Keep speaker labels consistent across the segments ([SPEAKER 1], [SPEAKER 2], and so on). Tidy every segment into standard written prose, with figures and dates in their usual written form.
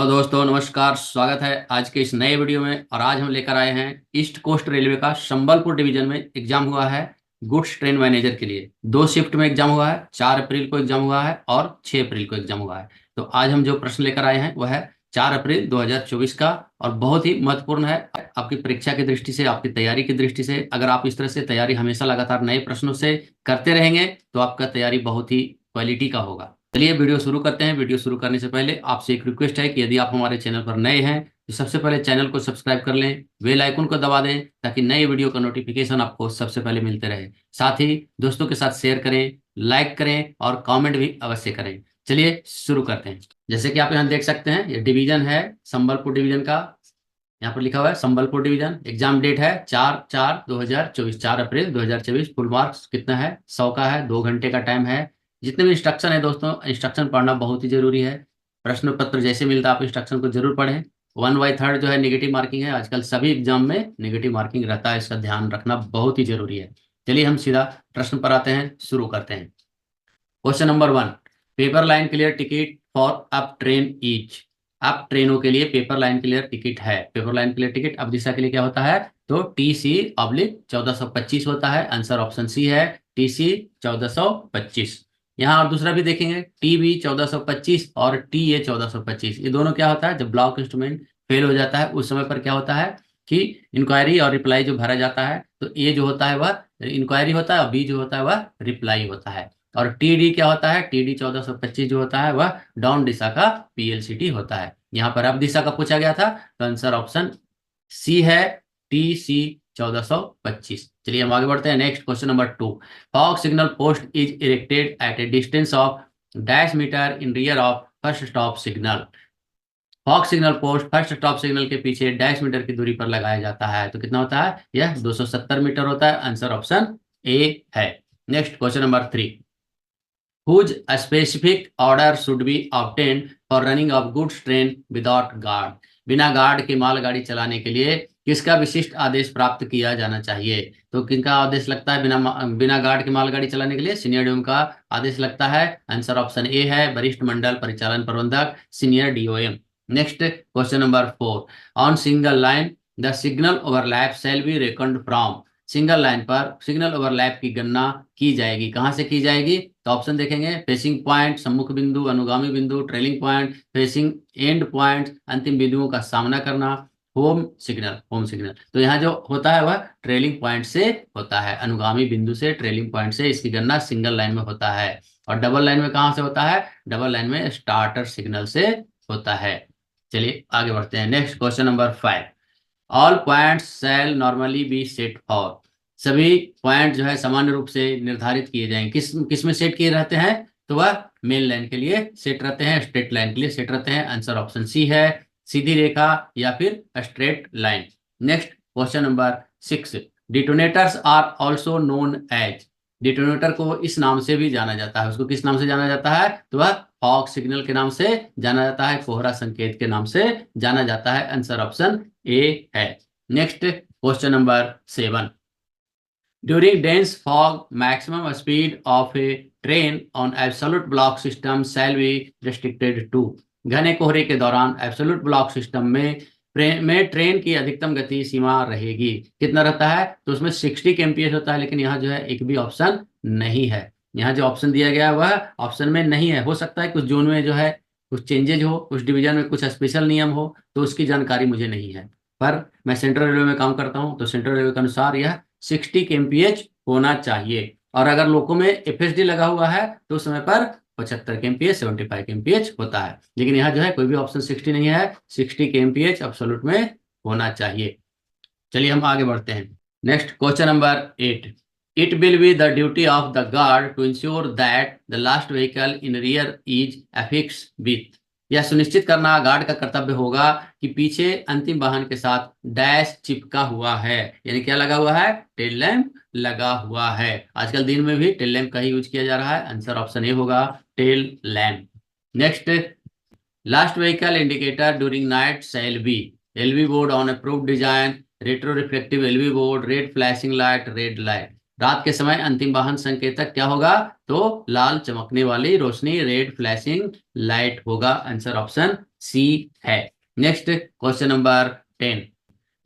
[SPEAKER 1] दोस्तों, नमस्कार। स्वागत है आज के इस नए वीडियो में। और आज हम लेकर आए हैं ईस्ट कोस्ट रेलवे का संबलपुर डिवीजन में एग्जाम हुआ है गुड्स ट्रेन मैनेजर के लिए। दो शिफ्ट में एग्जाम हुआ है। 4 अप्रैल को एग्जाम हुआ है और 6 अप्रैल को एग्जाम हुआ है। तो आज हम जो प्रश्न लेकर आए हैं वह है 4 अप्रैल 2024 का, और बहुत ही महत्वपूर्ण है आपकी परीक्षा की दृष्टि से, आपकी तैयारी की दृष्टि से। अगर आप इस तरह से तैयारी हमेशा लगातार नए प्रश्नों से करते रहेंगे तो आपका तैयारी बहुत ही क्वालिटी का होगा। चलिए वीडियो शुरू करते हैं। वीडियो शुरू करने से पहले आपसे एक रिक्वेस्ट है कि यदि आप हमारे चैनल पर नए हैं तो सबसे पहले चैनल को सब्सक्राइब कर लें, बेल आइकन को दबा दें ताकि नए वीडियो का नोटिफिकेशन आपको सबसे पहले मिलते रहे। साथ ही दोस्तों के साथ शेयर करें, लाइक करें और कमेंट भी अवश्य करें। चलिए शुरू करते हैं। जैसे कि आप यहाँ देख सकते हैं, ये डिवीजन है संबलपुर डिवीजन का। यहाँ पर लिखा हुआ है संबलपुर डिवीजन। एग्जाम डेट है 4/4/2024, 4 अप्रैल 2024। फुल मार्क्स कितना है? 100 का है। 2 घंटे का टाइम है। जितने भी इंस्ट्रक्शन है दोस्तों, इंस्ट्रक्शन पढ़ना बहुत ही जरूरी है। प्रश्न पत्र जैसे मिलता है आप इंस्ट्रक्शन को जरूर पढ़ें। 1/3 जो है नेगेटिव मार्किंग है। आजकल सभी एग्जाम में नेगेटिव मार्किंग रहता है, इसका ध्यान रखना बहुत ही जरूरी है। चलिए हम सीधा प्रश्न पर आते हैं, शुरू करते हैं। Question number 1, paper line clear ticket for up train each. Up ट्रेनों के लिए पेपर लाइन क्लियर टिकट है। पेपर लाइन क्लियर टिकट अब दिशा के लिए क्या होता है? तो TC/1425 होता है। आंसर ऑप्शन सी है, TC/1425। यहाँ और दूसरा भी देखेंगे, TB/1425 और TA/1425। ये दोनों क्या होता है? जब ब्लॉक इंस्ट्रूमेंट फेल हो जाता है उस समय पर क्या होता है कि इंक्वायरी और रिप्लाई जो भरा जाता है, तो ए जो होता है वह इंक्वायरी होता है और बी जो होता है वह रिप्लाई होता है। और TD क्या होता है? TD/1425 जो होता है वह डाउन दिशा का PLCT होता है। यहाँ पर अब दिशा का पूछा गया था तो आंसर ऑप्शन सी है, TC/1425। चलिए हम आगे बढ़ते हैं। Next question number 2, fog signal post is erected at a distance of dash metre in rear of first stop signal. Fog signal post first stop signal के पीछे डैश मीटर की दूरी पर लगाया जाता है। तो कितना होता है? यह 270 मीटर होता है। आंसर ऑप्शन ए है। Next question number 3, whose specific order should be obtained for running of goods train without guard। बिना गार्ड के मालगाड़ी चलाने के लिए किसका विशिष्ट आदेश प्राप्त किया जाना चाहिए? तो किनका आदेश लगता है बिना गार्ड के मालगाड़ी चलाने के लिए? सीनियर डीओएम का आदेश लगता है। आंसर ऑप्शन ए है, वरिष्ठ मंडल परिचालन प्रबंधक, senior DOM। Next question number 4, on single line the signal overlap shall be reckoned from. Single line पर सिग्नल ओवरलैप की गणना की जाएगी, कहां से की जाएगी? तो ऑप्शन देखेंगे, फेसिंग पॉइंट, सम्मुख बिंदु, अनुगामी बिंदु, trailing point, facing and point, अंतिम बिंदुओं का सामना करना, होम सिग्नल। होम सिग्नल तो यहाँ जो होता है वह ट्रेलिंग पॉइंट से होता है, अनुगामी बिंदु से, ट्रेलिंग पॉइंट से इसकी गणना सिंगल लाइन में होता है। और डबल लाइन में कहाँ से होता है? डबल लाइन में स्टार्टर सिग्नल से होता है। चलिए आगे बढ़ते हैं। Next question number 5, all points shall normally be set for. सभी पॉइंट जो है सामान्य रूप से निर्धारित किए जाएंगे। किस में सेट किए रहते हैं? तो वह मेन लाइन के लिए सेट रहते हैं, स्ट्रेट लाइन के लिए सेट रहते हैं। आंसर ऑप्शन सी है, सीधी रेखा या फिर straight line. Next question number 6, detonators are also known as. Detonator को इस नाम से भी जाना जाता है। उसको किस नाम से जाना जाता है? तो वह फॉग सिग्नल के नाम से जाना जाता है, कोहरा संकेत के नाम से जाना जाता है। आंसर ऑप्शन ए है। Next question number 7, during dense fog maximum speed of a train on absolute block system shall be restricted to. घने कोहरे के दौरान एब्सोल्यूट ब्लॉक सिस्टम में ट्रेन की अधिकतम गति सीमा रहेगी। कितना रहता है? तो उसमें 60 kmph होता है, लेकिन यहाँ जो है एक भी ऑप्शन नहीं है। यहाँ जो ऑप्शन दिया गया है वह ऑप्शन में नहीं है। हो सकता है कुछ जोन में जो है कुछ चेंजेज हो, कुछ डिवीजन में कुछ स्पेशल नियम हो, तो उसकी जानकारी मुझे नहीं है। पर मैं सेंट्रल रेलवे में काम करता हूँ तो सेंट्रल रेलवे के अनुसार यह 60 kmph होना चाहिए। और अगर लोको में FSD लगा हुआ है तो उस समय पर 75 kmph 75 kmph होता है। लेकिन यहाँ जो है कोई भी ऑप्शन 60 नहीं है, 60 kmph एब्सोल्यूट में होना चाहिए। चलिए हम आगे बढ़ते हैं। Next question number 8, it will be the duty of the guard to ensure that the last vehicle in rear is affix with. यह सुनिश्चित करना गार्ड का कर्तव्य होगा कि पीछे अंतिम वाहन के साथ डैश चिपका हुआ है। यानी क्या लगा हुआ है? टेल लैंप लगा हुआ है। आजकल दिन में भी टेल लैंप का ही यूज किया जा रहा है। आंसर ऑप्शन ए होगा, tail lamp. Next, last vehicle indicator during night shall be LV board on approved design, retro reflective LV board, red flashing light, red light. रात के समय अंतिम वाहन संकेतक क्या होगा? तो लाल चमकने वाली रोशनी, रेड फ्लैशिंग लाइट होगा। आंसर ऑप्शन सी है। Next question number 10।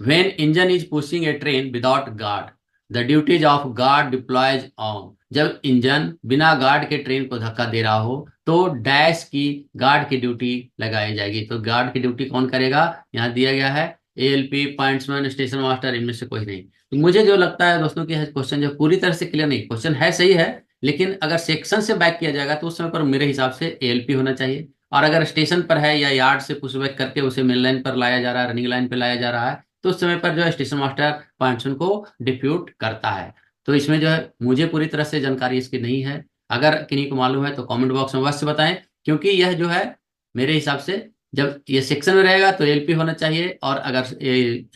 [SPEAKER 1] When engine is pushing a train without guard, the duties of guard deploys on। जब इंजन बिना गार्ड के ट्रेन को धक्का दे रहा हो तो डैश की गार्ड की ड्यूटी लगाई जाएगी। तो गार्ड की ड्यूटी कौन करेगा? यहाँ दिया गया है एएलपी, पॉइंट्समैन, स्टेशन मास्टर, इनमें से कोई नहीं। तो मुझे जो लगता है दोस्तों कि क्वेश्चन जो पूरी तरह से क्लियर नहीं, क्वेश्चन है सही है, लेकिन अगर सेक्शन से बैक किया जाएगा तो उस समय पर मेरे हिसाब से एएलपी होना चाहिए। और अगर स्टेशन पर है या यार्ड से पुशबैक करके उसे मेन लाइन पर लाया जा रहा है, रनिंग लाइन पर लाया जा रहा है, तो उस समय पर जो है स्टेशन मास्टर पॉइंट्स को डिप्यूट करता है। तो इसमें जो है मुझे पूरी तरह से जानकारी इसकी नहीं है। अगर किन्हीं को मालूम है तो कमेंट बॉक्स में अवश्य बताएं, क्योंकि यह जो है मेरे हिसाब से जब ये सेक्शन में रहेगा तो एलपी होना चाहिए, और अगर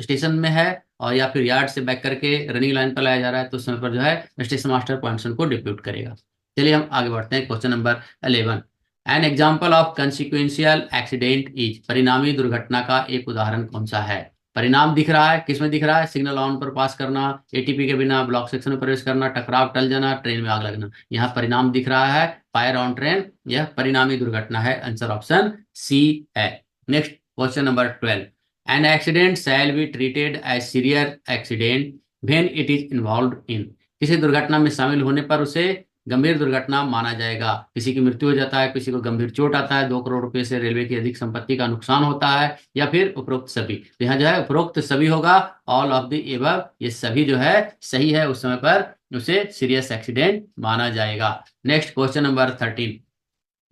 [SPEAKER 1] स्टेशन में है और या फिर यार्ड से बैक करके रनिंग लाइन पर लाया जा रहा है तो उस समय पर जो है स्टेशन मास्टर पॉइंट्स को डिप्यूट करेगा। चलिए हम आगे बढ़ते हैं। Question number 11। An example of कंसिक्वेंशियल accident is. परिणामी दुर्घटना का एक उदाहरण कौन सा है? परिणाम दिख रहा है, किसमें दिख रहा है? सिग्नल ऑन पर पास करना, एटीपी के बिना ब्लॉक सेक्शन में प्रवेश करना, टकराव टल जाना, ट्रेन में आग लगना। यहाँ परिणाम दिख रहा है फायर ऑन ट्रेन, यह परिणामी दुर्घटना है। आंसर ऑप्शन सी है। Next question number 12। An accident shall be treated as serious accident when it is involve in. किसी दुर्घटना में शामिल होने पर उसे गंभीर दुर्घटना माना जाएगा। किसी की मृत्यु हो जाता है, किसी को गंभीर चोट आता है, 2 करोड़ रुपए से रेलवे की अधिक संपत्ति का नुकसान होता है, या फिर उपरोक्त सभी। तो यहाँ जो है उपरोक्त सभी होगा, ऑल ऑफ द एबव, ये सभी जो है सही है। उस समय पर उसे सीरियस एक्सीडेंट माना जाएगा। Next question number 13।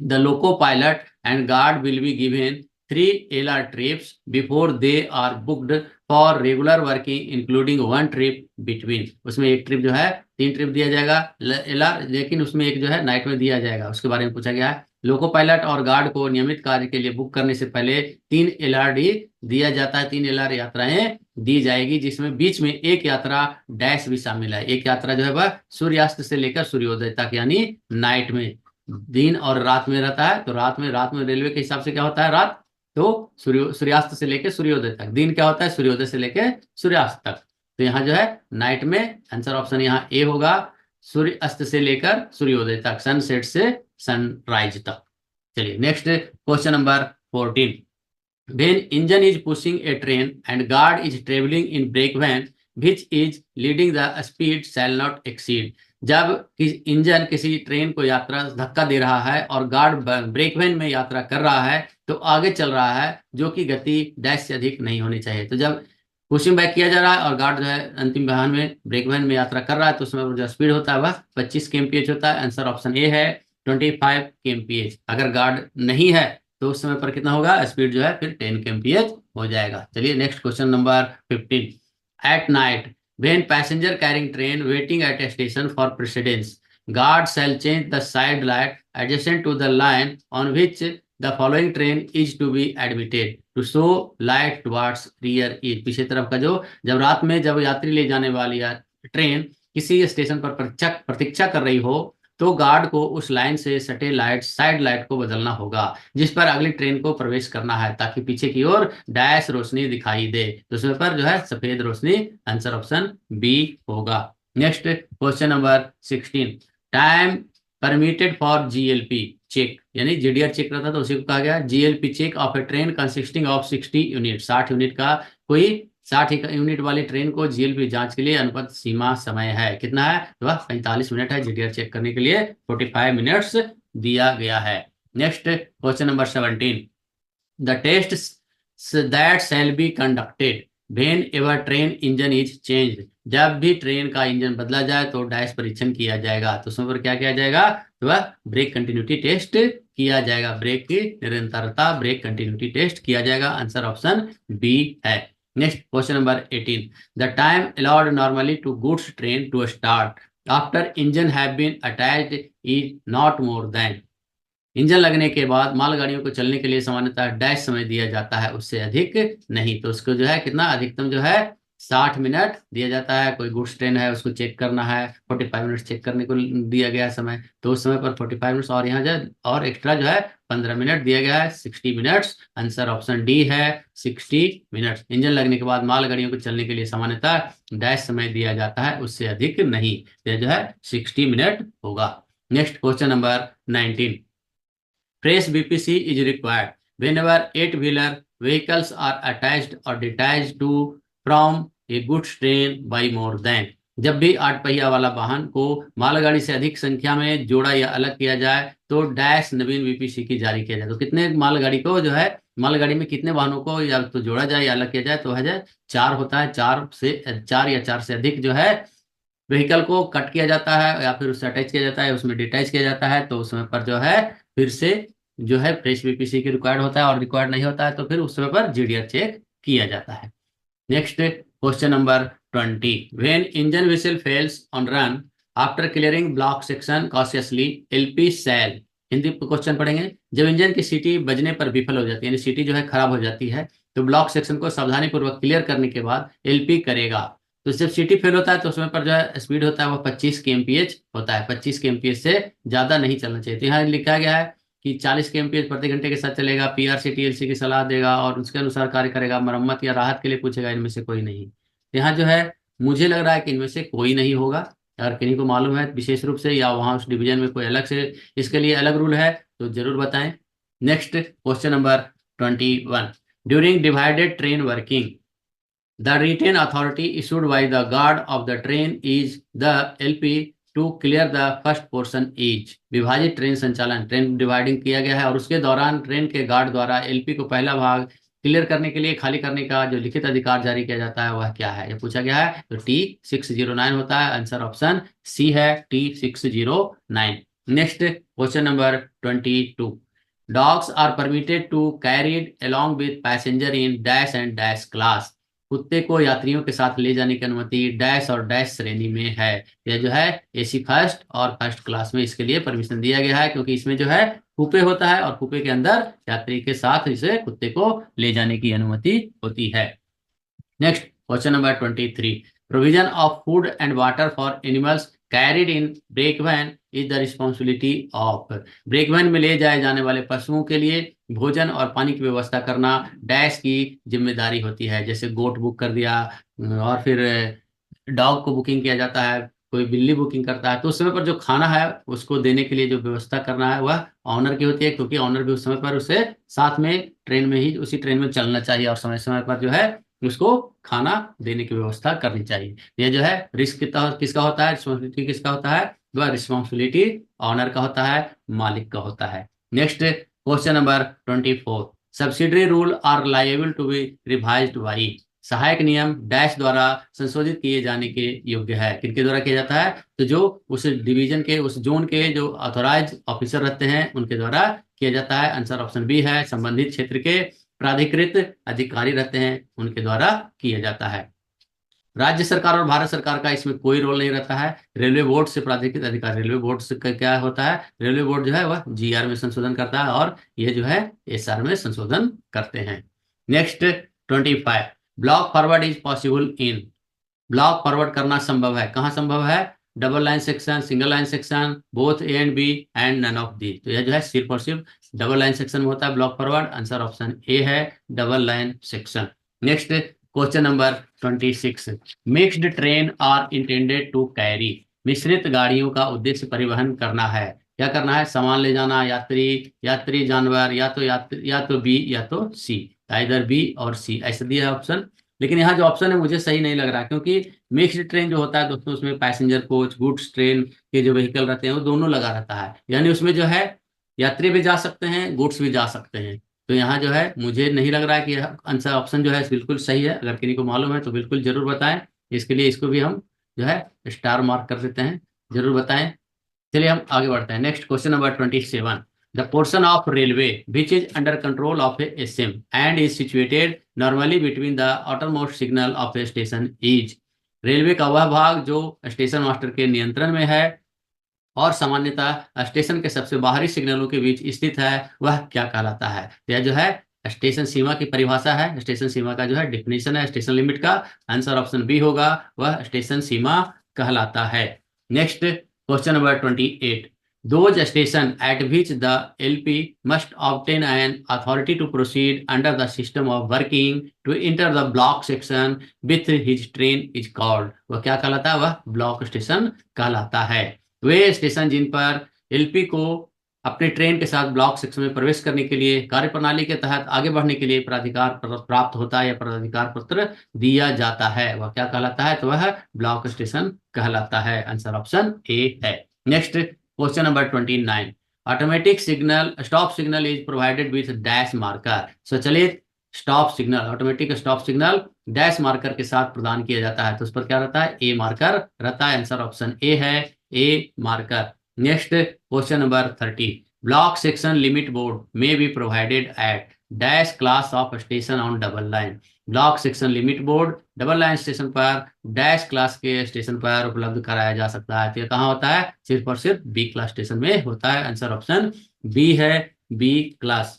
[SPEAKER 1] The loco pilot and guard will be given 3 LR trips before they are booked for regular working including 1 trip between। उसमें एक ट्रिप जो है, 3 ट्रिप दिया जाएगा एलआर, लेकिन उसमें एक जो है नाइट में दिया जाएगा। उसके बारे में पूछा गया है। लोको पायलट और गार्ड को नियमित कार्य के लिए बुक करने से पहले 3 LRD दिया जाता है, 3 LR यात्राएं दी जाएगी, जिसमें बीच में एक यात्रा डैश भी शामिल है। एक यात्रा जो है वह सूर्यास्त से लेकर सूर्योदय तक, यानी नाइट में। दिन और रात में रहता है, तो रात में रेलवे के हिसाब से क्या होता है? रात। तो सूर्यास्त से लेकर सूर्योदय तक। दिन क्या होता है? सूर्योदय से लेकर सूर्यास्त तक। तो यहाँ जो है नाइट में आंसर ऑप्शन यहाँ ए होगा, सूर्य अस्त से लेकर सूर्योदय तक, सनसेट से सनराइज तक। चलिए next question number 14। When engine is pushing a train and guard is traveling in brake van which is leading the speed shall not exceed। जब इंजन किसी ट्रेन को यात्रा धक्का दे रहा है और गार्ड ब्रेक वैन में यात्रा कर रहा है तो आगे चल रहा है, जो कि गति डैश से अधिक नहीं होनी चाहिए। तो जब पुशिंग बैक किया जा रहा है और गार्ड जो है अंतिम वाहन में ब्रेक वैन में यात्रा कर रहा है तो उसमें जो स्पीड होता है वह 25 kmph होता है। आंसर ऑप्शन ए है 25 kmph। अगर गार्ड नहीं है तो उस समय पर कितना होगा? स्पीड जो है फिर 10 kmph हो जाएगा। चलिए next question number 15। At night when passenger carrying train waiting at a station for precedence, guard shall change the side light adjacent to the line on which the following train is to be admitted to show light towards rear is. पीछे तरफ का जो, जब रात में जब यात्री ले जाने वाली ट्रेन किसी स्टेशन पर प्रतीक्षा कर रही हो तो गार्ड को उस लाइन से सटे लाइट साइड लाइट को बदलना होगा जिस पर अगली ट्रेन को प्रवेश करना है, ताकि पीछे की ओर डैश रोशनी दिखाई दे। तो उसमें पर जो है सफेद रोशनी। आंसर ऑप्शन बी होगा। Next question number 16। Time permitted for GLP check, यानी जीडीआर चेक रहता तो उसी को कहा गया GLP check of a train consisting of 60 unit. 60 unit का कोई 60 यूनिट वाली ट्रेन को जीएलपी जांच के लिए अनुपात सीमा समय है कितना है? तो वह 45 मिनट है। जीडीआर चेक करने के लिए 45 मिनट्स दिया गया है। Next question number 17। The test that shall be conducted whenever train engine is changed. जब भी ट्रेन का इंजन बदला जाए तो डैश परीक्षण किया जाएगा। तो उसमें पर क्या किया जाएगा? तो वह ब्रेक कंटिन्यूटी टेस्ट किया जाएगा। ब्रेक की निरंतरता, ब्रेक कंटिन्यूटी टेस्ट किया जाएगा। आंसर ऑप्शन बी है। Next question number 18. The time allowed normally to goods train to start after engine have been attached is not more than। Engine लगने के बाद मालगाड़ियों को चलने के लिए सामान्यतः डैश समय दिया जाता है, उससे अधिक नहीं। तो उसको जो है कितना अधिकतम जो है 60 मिनट दिया जाता है। कोई गुड्स ट्रेन है उसको चेक करना है, 45 मिनट चेक करने को दिया गया है समय, तो उस समय पर 45 मिनट्स और यहाँ जो और एक्स्ट्रा जो है 15 मिनट दिया गया है, 60 मिनट्स। आंसर ऑप्शन डी है 60 मिनट्स। इंजन लगने के बाद मालगाड़ियों को चलने के लिए सामान्यतः डैश समय दिया जाता है, उससे अधिक नहीं। यह जो है 60 मिनट होगा। Next question number 19। Fresh BPC is required whenever eight-wheeler vehicles are attached or detached to from a goods train by more than। जब भी 8 पहिया वाला वाहन को मालगाड़ी से अधिक संख्या में जोड़ा या अलग किया जाए तो डैश नवीन बीपीसी की जारी किया जाए। तो कितने मालगाड़ी को जो है, मालगाड़ी में कितने वाहनों को या तो जोड़ा जाए या अलग किया जाए, तो है 4 होता है। 4 या 4 से अधिक जो है व्हीकल को कट किया जाता है या फिर उससे अटैच किया जाता है, उसमें डिटैच किया जाता है, तो उस समय पर जो है फिर से जो है फ्रेश बीपीसी की रिक्वायर्ड होता है, और रिक्वायर्ड नहीं होता है तो फिर उस समय पर जीडीआर चेक किया जाता है। Next question number 20। When engine whistle fails on run after clearing block section cautiously LP shall. Hindi question पढ़ेंगे। जब इंजन की सीटी बजने पर विफल हो जाती है, यानी सीटी जो है खराब हो जाती है, तो ब्लॉक सेक्शन को सावधानी पूर्वक क्लियर करने के बाद एलपी करेगा। तो जब सीटी फेल होता है तो उसमें पर जो है स्पीड होता है वो 25 kmph होता है। 25 kmph से ज्यादा नहीं चलना चाहिए। तो यहाँ लिखा गया है कि 40 kmph प्रति घंटे के साथ चलेगा, पीआरसी टीएलसी की सलाह देगा और उसके अनुसार कार्य करेगा, मरम्मत या राहत के लिए पूछेगा, इनमें से कोई नहीं। यहाँ जो है मुझे लग रहा है कि इनमें से कोई नहीं होगा। अगर किन्हीं को मालूम है विशेष रूप से या वहाँ उस डिवीजन में कोई अलग से इसके लिए अलग रूल है तो जरूर बताएं। Next question number 21। During divided train working the written authority issued by the guard of the train is the LP to clear the first portion is। विभाजित ट्रेन संचालन, ट्रेन डिवाइडिंग किया गया है और उसके दौरान ट्रेन के गार्ड द्वारा एलपी को पहला भाग क्लियर करने के लिए खाली करने का जो लिखित अधिकार जारी किया जाता है वह क्या है, यह पूछा गया है। तो T609 होता है। आंसर ऑप्शन सी है T609। Next question number 22। Dogs are permitted to carried along with passenger in dash and dash class. कुत्ते को यात्रियों के साथ ले जाने की अनुमति डैश और डैश श्रेणी में है। यह जो है एसी फर्स्ट और फर्स्ट क्लास में इसके लिए परमिशन दिया गया है, क्योंकि इसमें जो है कूपे होता है और कूपे के अंदर यात्री के साथ इसे कुत्ते को ले जाने की अनुमति होती है। Next question number 23। Provision of food and water for animals carried in brake van is the responsibility of. Brake van में ले जाए जाने वाले पशुओं के लिए भोजन और पानी की व्यवस्था करना डैश की जिम्मेदारी होती है। जैसे गोट बुक कर दिया और फिर डॉग को बुकिंग किया जाता है, कोई बिल्ली बुकिंग करता है, तो उस समय पर जो खाना है उसको देने के लिए जो व्यवस्था करना है वह ऑनर की होती है, क्योंकि ऑनर भी उस समय पर उसे साथ में ट्रेन में ही उसी ट्रेन में चलना चाहिए और समय समय पर जो है उसको खाना देने की व्यवस्था करनी चाहिए। यह जो है रिस्क किसका होता है, रिस्पॉन्सिबिलिटी किसका होता है, वह रिस्पॉन्सिबिलिटी ऑनर का होता है, मालिक का होता है। Next question number 24। Subsidiary rule are liable to be revised by. सहायक नियम डैश द्वारा संशोधित किए जाने के योग्य है। किनके द्वारा किया जाता है, तो जो उस डिवीजन के उस जोन के जो ऑथोराइज ऑफिसर रहते हैं उनके द्वारा किया जाता है। आंसर ऑप्शन बी है। संबंधित क्षेत्र के प्राधिकृत अधिकारी रहते हैं उनके द्वारा किया जाता है। राज्य सरकार और भारत सरकार का इसमें कोई रोल नहीं रहता है। रेलवे बोर्ड से प्राधिकृत अधिकार, रेलवे बोर्ड से क्या होता है, रेलवे बोर्ड जो है वह जीआर में संशोधन करता है और ये जो है एसआर में संशोधन करते हैं। Next 25। Block forward is possible in. Block forward करना संभव है, कहाँ संभव है, double line section, single line section, both A and B and none of the. तो यह जो है सिर्फ और सिर्फ डबल लाइन सेक्शन में होता है block forward. Answer option A है double line section. Next question number 26। Mixed train are intended to carry. मिश्रित गाड़ियों का उद्देश्य परिवहन करना है। क्या करना है, सामान ले जाना, यात्री जानवर, या तो बी या तो सी। इधर बी और सी ऐसे दिया है ऑप्शन। लेकिन यहाँ जो ऑप्शन है मुझे सही नहीं लग रहा, क्योंकि मिक्स्ड ट्रेन जो होता है दोस्तों उसमें पैसेंजर कोच, गुड्स ट्रेन के जो व्हीकल रहते हैं वो दोनों लगा रहता है, यानी उसमें जो है यात्री भी जा सकते हैं, गुड्स भी जा सकते हैं। तो यहाँ जो है मुझे नहीं लग रहा है कि आंसर ऑप्शन जो है बिल्कुल सही है। अगर किसी को मालूम है तो बिल्कुल जरूर बताएं। इसके लिए इसको भी हम जो है स्टार मार्क कर देते हैं, जरूर बताएं। चलिए हम आगे बढ़ते हैं। Next question number 27। The portion of railway which is under control of a SM and is situated normally between the outermost signal of a station is। Railway का वह भाग जो स्टेशन मास्टर के नियंत्रण में है और सामान्यतः स्टेशन के सबसे बाहरी सिग्नलों के बीच स्थित है, वह क्या कहलाता है। यह जो है स्टेशन सीमा की परिभाषा है, स्टेशन सीमा का जो है डिफिनेशन है स्टेशन लिमिट का। आंसर ऑप्शन बी होगा, वह स्टेशन सीमा कहलाता है। Next question number 28, those station at which the LP must obtain an authority to proceed under the system of working to enter the block section with his train is called, वह क्या कहलाता है? वह block station कहलाता है। वे station जिन पर LP को अपने ट्रेन के साथ ब्लॉक सेक्शन में प्रवेश करने के लिए कार्य प्रणाली के तहत आगे बढ़ने के लिए प्राधिकार प्राप्त होता है या प्राधिकार पत्र दिया जाता है, वह क्या कहलाता है? तो वह ब्लॉक स्टेशन कहलाता है। आंसर ऑप्शन ए है। Next question number 29, automatic signal stop signal is provided with dash marker. स्वचालित stop signal, automatic stop signal dash marker के साथ प्रदान किया जाता है, तो उस पर क्या रहता है? ए मार्कर रहता है। आंसर ऑप्शन ए है, A marker. Next question number 30, block section limit board may be provided at dash class of station on double line. Block section limit board double line station पर dash class के station पर उपलब्ध कराया जा सकता है, तो ये कहाँ होता है? सिर्फ और सिर्फ बी क्लास स्टेशन में होता है। आंसर ऑप्शन बी है, B class.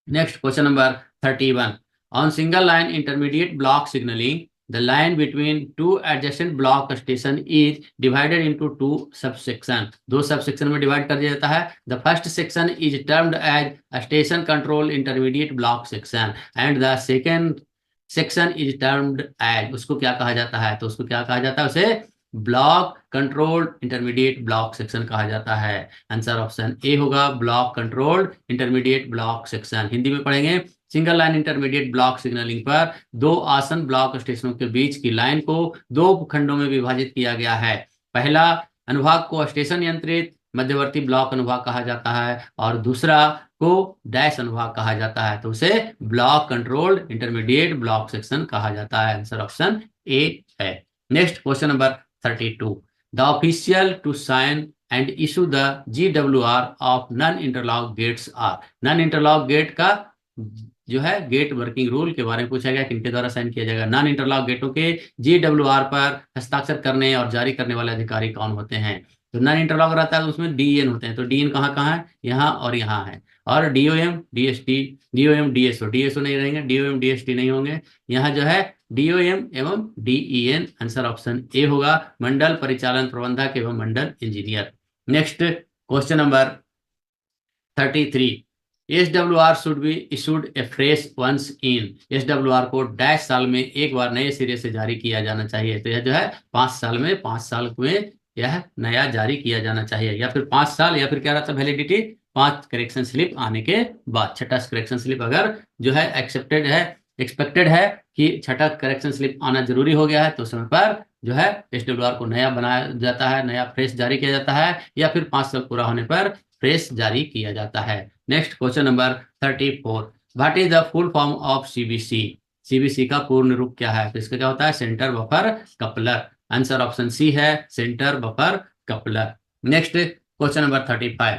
[SPEAKER 1] Next question number 31, on single line intermediate block signalling the line between two adjacent block station is divided into two subsection, दो सबसेक्शन में डिवाइड कर दिया जाता है। the first section is termed as a station control intermediate block section and the second section is termed as, उसको क्या कहा जाता है? तो उसको क्या कहा जाता है? उसे block controlled intermediate block section कहा जाता है। आंसर ऑप्शन ए होगा, block controlled intermediate block section. Hindi में पढ़ेंगे, single line intermediate block signalling पर दो आसन ब्लॉक स्टेशनों के बीच की लाइन को दो खंडों में विभाजित किया गया है। पहला अनुभाग को स्टेशन नियंत्रित मध्यवर्ती ब्लॉक अनुभाग कहा जाता है और दूसरा को डैश अनुभाग कहा जाता है, तो उसे block controlled intermediate block section कहा जाता है। आंसर ऑप्शन ए है। Next question number 32, the official to sign and issue the GWR of non interlock gates are. Non interlock gate का जो है गेट वर्किंग रूल के बारे में पूछा गया, किनके द्वारा साइन किया जाएगा? नॉन इंटरलॉक गेटों के GWR पर हस्ताक्षर करने और जारी करने वाले अधिकारी कौन होते हैं? तो नॉन इंटरलॉक रहता है तो उसमें DN होते हैं, तो DN कहाँ कहाँ है? यहाँ और यहाँ है। और DOM DST, DOM DSO, DSO नहीं रहेंगे, DOM DST नहीं होंगे। यहाँ जो है DOM एवं DEN। आंसर ऑप्शन ए होगा, मंडल परिचालन प्रबंधक एवं मंडल engineer. Next question number 33, SWR should be issued afresh once in। SWR को डैश साल में एक बार नए सिरे से जारी किया जाना चाहिए, तो यह जो है 5 साल में यह नया जारी किया जाना चाहिए, या फिर 5 साल, या फिर क्या रहता है वैलिडिटी? 5 करेक्शन स्लिप आने के बाद। छठा करेक्शन स्लिप अगर जो है एक्सपेक्टेड है कि छठा करेक्शन स्लिप आना जरूरी हो गया है, तो समय पर जो है SWR को नया बनाया जाता है, नया फ्रेश जारी किया जाता है, या फिर 5 साल पूरा होने पर फ्रेश जारी किया जाता है। Next question number 34, what is the full form of CBC। CBC का पूर्ण रूप क्या है? तो इसका क्या होता है? Centre buffer coupler. Answer option C है, centre buffer coupler. Next question number 35,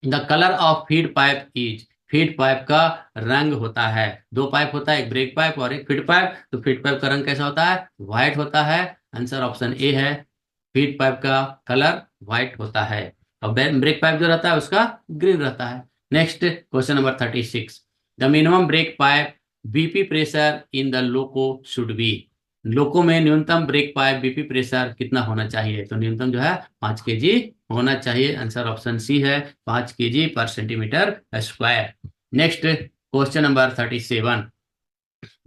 [SPEAKER 1] the colour of feed pipe is. Feed pipe का रंग होता है, दो पाइप होता है, एक ब्रेक पाइप और एक फीड पाइप, तो फीड पाइप का रंग कैसा होता है? व्हाइट होता है। आंसर ऑप्शन ए है, फीड पाइप का कलर व्हाइट होता है और ब्रेक पाइप जो रहता है उसका ग्रीन रहता है। Next question number 36, the minimum brake pipe BP pressure in the loco should be. Loco में न्यूनतम ब्रेक पाइप BP प्रेशर कितना होना चाहिए? तो न्यूनतम जो है 5 kg होना चाहिए। आंसर ऑप्शन सी है, 5 kg पर centimetre square. Next question number 37,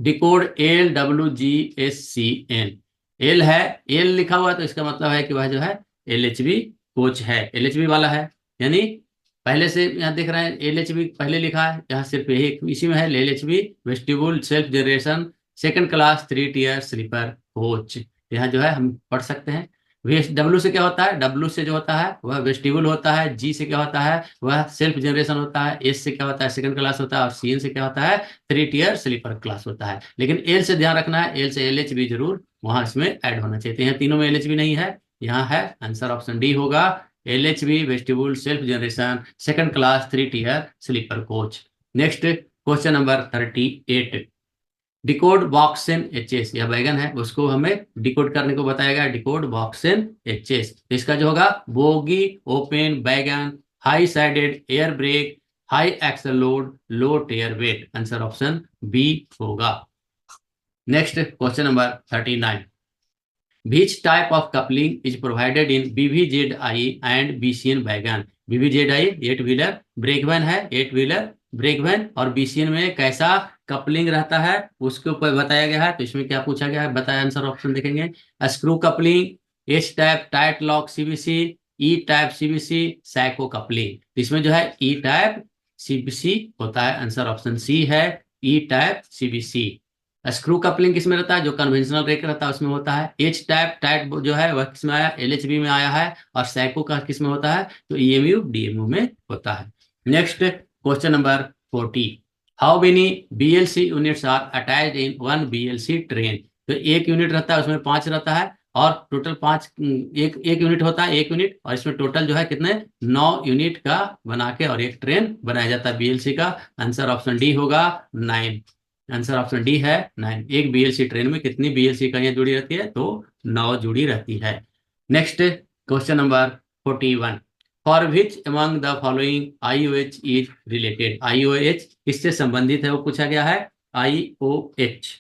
[SPEAKER 1] decode LWGSCN। L है, एल लिखा हुआ है तो इसका मतलब है कि वह जो है LHB कोच है, LHB वाला है। यानी पहले से यहाँ देख रहे हैं LHB पहले लिखा है, यहाँ सिर्फ यही इसी में है LHB vestibule self generation second class 3 tier sleeper coach. यहाँ जो है हम पढ़ सकते हैं। W से क्या होता है? W से जो होता है वह वेस्टिबुल होता है। G से क्या होता है? वह सेल्फ जनरेशन होता है। S से क्या होता है? सेकंड क्लास होता है। और CN से क्या होता है? 3 टियर स्लीपर क्लास होता है। लेकिन L से ध्यान रखना है, L से LHB जरूर वहां इसमें ऐड होना चाहिए। तो यहाँ तीनों में LHB नहीं है, यहाँ है। आंसर ऑप्शन डी होगा, LHB vestibule self generation second class 3 tier sleeper coach. Next question number 38, decode BOXN HS। यह बैगन है, उसको हमें डिकोड करने को बताया गया, डिकोड बॉक्सेन HS। इसका जो होगा bogie open wagon high sided air brake high axle load, low tare weight. Answer option B होगा। Next question number 39, which type of coupling is provided in BVZI and BCN wagon? BVZI 8 wheeler brake van है, 8 wheeler brake van, और BCN में कैसा coupling रहता है उसके ऊपर बताया गया है। तो इसमें क्या पूछा गया है बताया, आंसर ऑप्शन देखेंगे। Screw coupling, H type tight lock CBC, E type CBC, सैको कपलिंग। इसमें जो है ई टाइप सीबीसी होता है। आंसर ऑप्शन सी है, ई टाइप सीबीसी। स्क्रू कपलिंग किसमें रहता है? जो कन्वेंशनल रेक रहता है उसमें होता है। एच टाइप टाइट जो है वह किसमें आया? एलएचबी में आया है। और सैको का किसमें होता है? तो ईएमयू डीएमयू में होता है। Next question number 40, how many BLC units are attached in one BLC train? तो एक यूनिट रहता है उसमें 5 रहता है, और टोटल 5 एक एक यूनिट होता है, एक यूनिट, और इसमें टोटल जो है कितने 9 यूनिट का बना के और एक ट्रेन बनाया जाता है बीएलसी का। आंसर ऑप्शन डी होगा 9। आंसर ऑप्शन डी है 9। एक बीएलसी ट्रेन में कितनी बीएलसी इकाइयां जुड़ी रहती है? तो 9 जुड़ी रहती है। Next question number 41, for which among the following IOH is related? IOH किससे संबंधित है वो पूछा गया है। आईओएच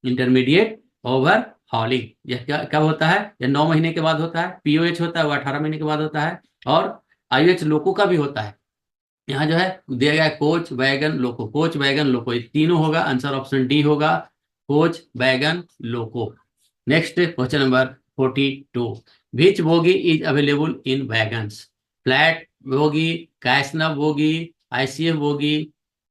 [SPEAKER 1] इंटरमीडिएट ओवर हॉलिंग, यह क्या कब होता है? यह 9 महीने के बाद होता है। पीओएच होता है वो 18 महीने के बाद होता है। और आईओएच लोको का भी होता है। यहाँ जो है दिया गया है coach wagon loco, coach wagon loco, ये तीनों होगा। आंसर ऑप्शन डी होगा, coach wagon loco. Next question number 42, which bogie is available in wagons? Flat bogie, casnub bogie, ICF bogie,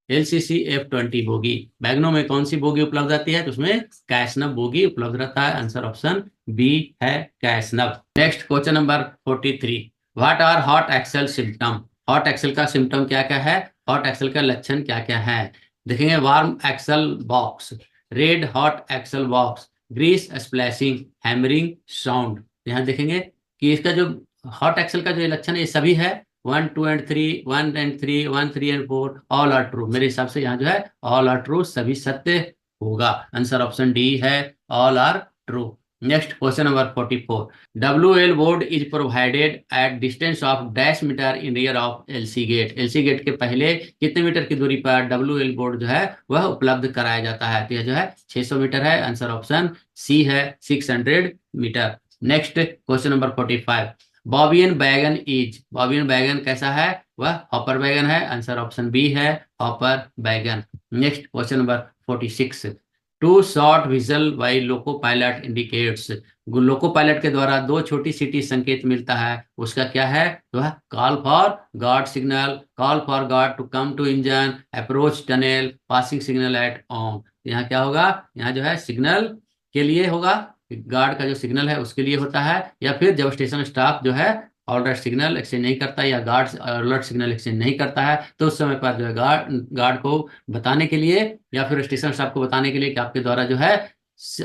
[SPEAKER 1] LCC F20 bogie. वैगनों में कौन सी बोगी उपलब्ध रहती है? तो उसमें कैसनव बोगी उपलब्ध रहता है। आंसर ऑप्शन बी है, casnub. Next question number 43, what are hot axle symptom? Hot axle का सिम्टम क्या क्या है? हॉट एक्सेल का लक्षण क्या क्या है? देखेंगे, warm axle box, red hot axle box, grease splashing, hammering sound. यहाँ देखेंगे कि इसका जो हॉट एक्सेल का जो लक्षण है ये सभी है 1 2 and 3, 1 and 3, 1 3 and 4, all are true. मेरे हिसाब से यहाँ जो है ऑल आर ट्रू, सभी सत्य होगा। आंसर ऑप्शन डी है, all are true. Next question number 44, WL board is provided at distance of dash metre in rear of LC gate? LC gate के पहले कितने मीटर की दूरी पर WL बोर्ड जो है वह उपलब्ध कराया जाता है? तो यह जो है 600 मीटर है। आंसर ऑप्शन सी है, 600 मीटर। नेक्स्ट क्वेश्चन नंबर 45, बॉबियन बैगन इज, बॉबियन बैगन कैसा है? वह हॉपर बैगन है। आंसर ऑप्शन बी है, hopper wagon. Next question number 46, two short whistle by loco pilot indicates? Loco pilot के द्वारा 2 छोटी सीटी संकेत मिलता है, उसका क्या है? तो है call for guard signal, call for guard to come to engine, approach tunnel, passing signal at on. यहाँ क्या होगा? यहाँ जो है सिग्नल के लिए होगा, गार्ड का जो सिग्नल है उसके लिए होता है, या फिर जब स्टेशन स्टाफ जो है ऑलरेडी सिग्नल एक्सचेंज नहीं करता है या गार्ड अलर्ट सिग्नल एक्सचेंज नहीं करता है, तो उस समय पर जो है गार्ड को बताने के लिए या फिर स्टेशन स्टाफ को बताने के लिए कि आपके द्वारा जो है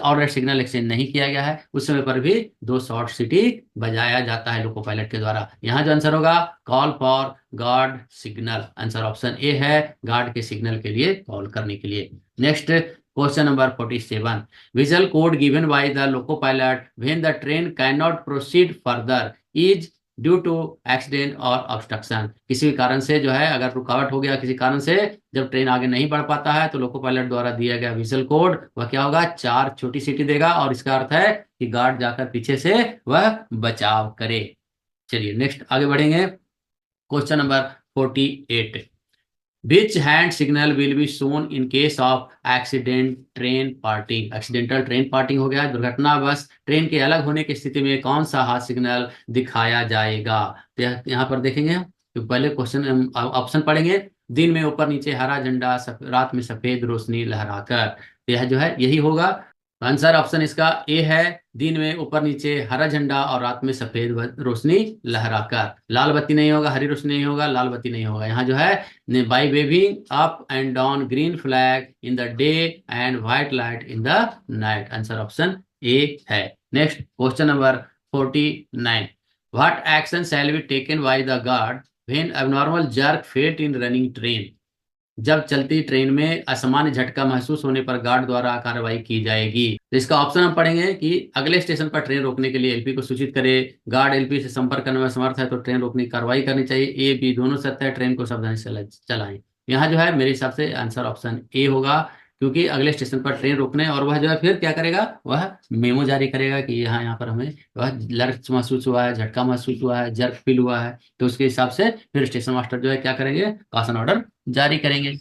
[SPEAKER 1] ऑलरेडी सिग्नल एक्सचेंज नहीं किया गया है, उस समय पर भी 2 शॉर्ट सिटी बजाया जाता है लोको पायलट के द्वारा। यहाँ जो आंसर होगा call for guard signal. Answer option A है, गार्ड के सिग्नल के लिए कॉल करने के लिए। Next question number 47, visual code given by the loco pilot when the train cannot proceed further is due to accident और obstruction. किसी कारण से जो है अगर रुकावट हो गया किसी कारण से, जब ट्रेन आगे नहीं बढ़ पाता है, तो लोको पायलट द्वारा दिया गया विजुअल कोड वह क्या होगा? 4 छोटी सीटी देगा, और इसका अर्थ है कि गार्ड जाकर पीछे से वह बचाव करे। चलिए नेक्स्ट आगे बढ़ेंगे। Question number 48, Which hand signal will be shown in case of accident train parting? Accidental train parting हो गया, दुर्घटनावश ट्रेन के अलग होने की स्थिति में कौन सा हाथ सिग्नल दिखाया जाएगा? तो यहाँ पर देखेंगे तो पहले क्वेश्चन ऑप्शन पढ़ेंगे, दिन में ऊपर नीचे हरा झंडा, रात में सफेद रोशनी लहराकर। तो यह जो है यही होगा। आंसर ऑप्शन इसका ए है, दिन में ऊपर नीचे हरा झंडा और रात में सफेद रोशनी लहराकर। लाल बत्ती नहीं होगा, हरी रोशनी नहीं होगा, लाल बत्ती नहीं होगा। यहाँ जो है by waving up and down green flag in the day and white light in the night. Answer option A है। Next question number 49, what action shall be taken by the guard when abnormal jerk felt in running train? जब चलती train में असामान्य झटका महसूस होने पर guard द्वारा कार्रवाई की जाएगी। तो इसका ऑप्शन हम पढ़ेंगे कि अगले स्टेशन पर ट्रेन रोकने के लिए एलपी को सूचित करे, गार्ड एलपी से संपर्क करने में समर्थ है तो ट्रेन रोकने की कार्रवाई करनी चाहिए, ए बी दोनों सत्य है, ट्रेन को सावधानी से चलाएं। यहाँ जो है मेरे हिसाब से आंसर ऑप्शन ए होगा, क्योंकि अगले स्टेशन पर ट्रेन रोकने और वह जो है फिर क्या करेगा, वह मेमो जारी करेगा कि यहाँ यहाँ पर हमें वह लर्च महसूस हुआ है, झटका महसूस हुआ है, जर्क फील हुआ है, तो उसके हिसाब से फिर स्टेशन मास्टर जो है क्या करेंगे, कॉशन ऑर्डर जारी करेंगे।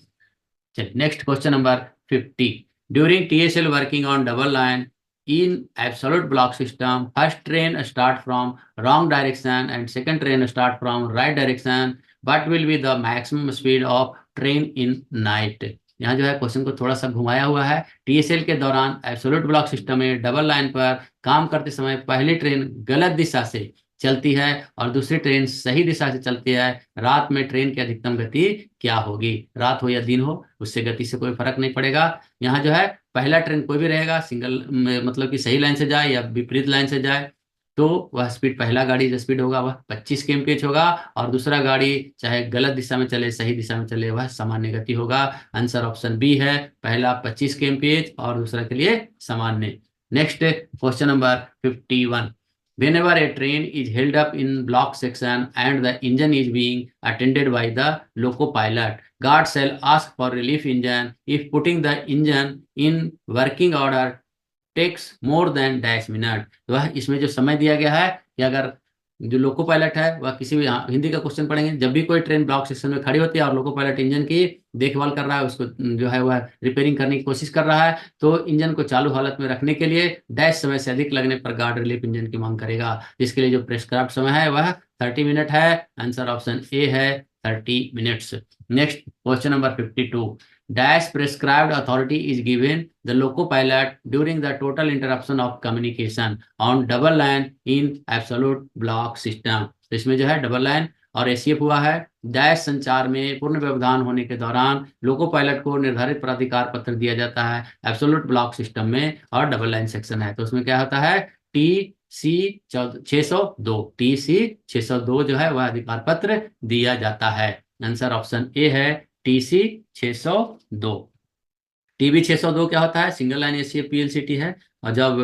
[SPEAKER 1] चलिए next question number 50। During TSL working on double line in absolute block system, first train start from wrong direction and second train start from right direction, what will be the maximum speed of train in night? यहाँ जो है question को थोड़ा सा घुमाया हुआ है। TSL के दौरान एब्सोल्यूट ब्लॉक सिस्टम में डबल लाइन पर काम करते समय पहली ट्रेन गलत दिशा से चलती है और दूसरी ट्रेन सही दिशा से चलती है, रात में ट्रेन की अधिकतम गति क्या होगी? रात हो या दिन हो, उससे गति से कोई फर्क नहीं पड़ेगा। यहाँ जो है पहला ट्रेन कोई भी रहेगा, सिंगल मतलब कि सही लाइन से जाए या विपरीत लाइन से जाए, तो वह स्पीड, पहला गाड़ी जो स्पीड होगा वह 25 kmph होगा, और दूसरा गाड़ी चाहे गलत दिशा में चले सही दिशा में चले वह सामान्य गति होगा। आंसर ऑप्शन बी है, पहला 25 kmph और दूसरा के लिए सामान्य। Next question number 51। Whenever a train is held up in block section and the engine is being attended by the loco pilot, guard shall ask for relief engine if putting the engine in working order takes more than dash minute। तो वह इसमें जो समय दिया गया है कि अगर जो लोको पायलट है वह किसी भी, हिंदी का क्वेश्चन पढ़ेंगे, जब भी कोई ट्रेन ब्लॉक सेक्शन में खड़ी होती है और लोको पायलट इंजन की देखभाल कर रहा है, उसको जो है वह रिपेयरिंग करने की कोशिश कर रहा है, तो इंजन को चालू हालत में रखने के लिए डैश समय से अधिक लगने पर गार्ड रिलीफ इंजन की मांग करेगा, जिसके लिए जो प्रेस्क्राइब्ड समय है वह 30 मिनट है। आंसर ऑप्शन ए है 30 minutes. Next question number 52। Dash prescribed authority is given the loco pilot during the total interruption of communication on double line in absolute block system। तो इसमें जो है डबल लाइन और ACF हुआ है। Dash संचार में पूर्ण व्यवधान होने के दौरान लोको पायलट को निर्धारित प्राधिकार पत्र दिया जाता है एब्सोल्यूट ब्लॉक सिस्टम में, और डबल लाइन सेक्शन है, तो उसमें क्या होता है, TC 602, TC 602 जो है वह अधिकार पत्र दिया जाता है। आंसर ऑप्शन ए है TC 602। TB 602 क्या होता है, सिंगल लाइन एसीएफ PLCT है, और जब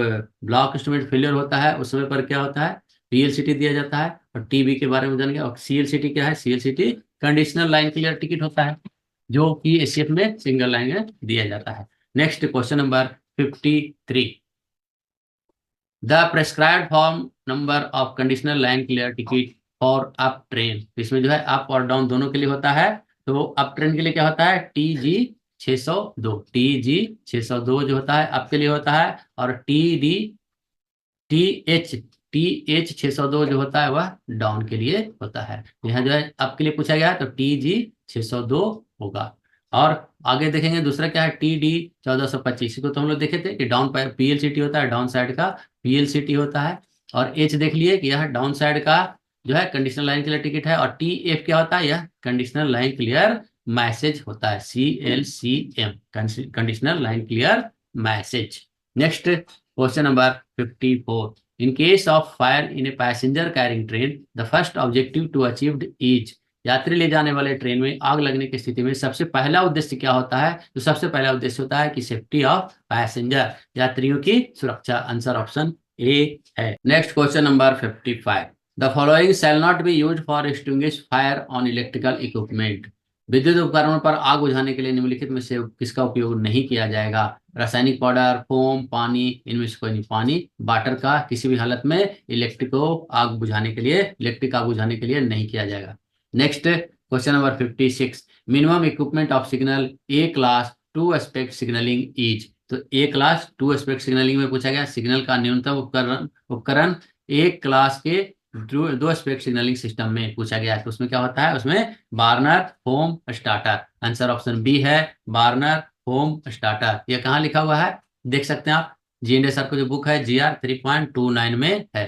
[SPEAKER 1] ब्लॉक इंस्ट्रूमेंट फेलियर होता है उस समय पर क्या होता है, PLCT दिया जाता है। और TB के बारे में जान गया। और CLCT क्या है, CLCT conditional line clear ticket होता है, जो कि एसीएफ में सिंगल लाइन में दिया जाता है। Next question number 53। The prescribed form number of conditional line clear ticket for up train, इसमें जो है अप और डाउन दोनों के लिए होता है। तो अप ट्रेन के लिए क्या होता है, TG 602, TG 602 जो होता है अप के लिए होता है, और TH 602 जो होता है वह डाउन के लिए होता है। यहाँ जो है अप के लिए पूछा गया है तो TG 602 होगा। और आगे देखेंगे दूसरा क्या है, TD 1425 को तो हम लोग देखे थे कि डाउन PLCT होता है, डाउन साइड का PLCT होता है। और H देख लिए कि यह डाउन साइड का जो है कंडीशनल लाइन क्लियर टिकट है। और TF क्या होता है, यह कंडीशनल लाइन क्लियर मैसेज होता है, CLCM, conditional line clear message. Next question number 54। In case of fire in a passenger carrying train the first objective to achieved is, यात्री ले जाने वाले ट्रेन में आग लगने की स्थिति में सबसे पहला उद्देश्य क्या होता है, तो सबसे पहला उद्देश्य होता है कि सेफ्टी ऑफ पैसेंजर, यात्रियों की सुरक्षा। आंसर ऑप्शन ए है। Next question number 55। The following shall not be used for extinguish fire on electrical equipment, विद्युत उपकरणों पर आग बुझाने के लिए निम्नलिखित में से किसका उपयोग नहीं किया जाएगा, रासायनिक पाउडर, फोम, पानी, इनमें से कोई नहीं। पानी, वाटर का किसी भी हालत में इलेक्ट्रिक आग बुझाने के लिए नहीं किया जाएगा। Next question number 56। Minimum equipment of signal A class 2 aspect signalling is, तो ए क्लास 2 एस्पेक्ट सिग्नलिंग में पूछा गया सिग्नल का न्यूनतम उपकरण एक क्लास के दो एस्पेक्ट सिग्नलिंग सिस्टम में पूछा गया है, तो उसमें क्या होता है, उसमें warner, home, starter. Answer option B है, बार्नर, होम, स्टार्टर। ये कहाँ लिखा हुआ है देख सकते हैं आप, G&A सर को जो बुक है GR 3.29 में है,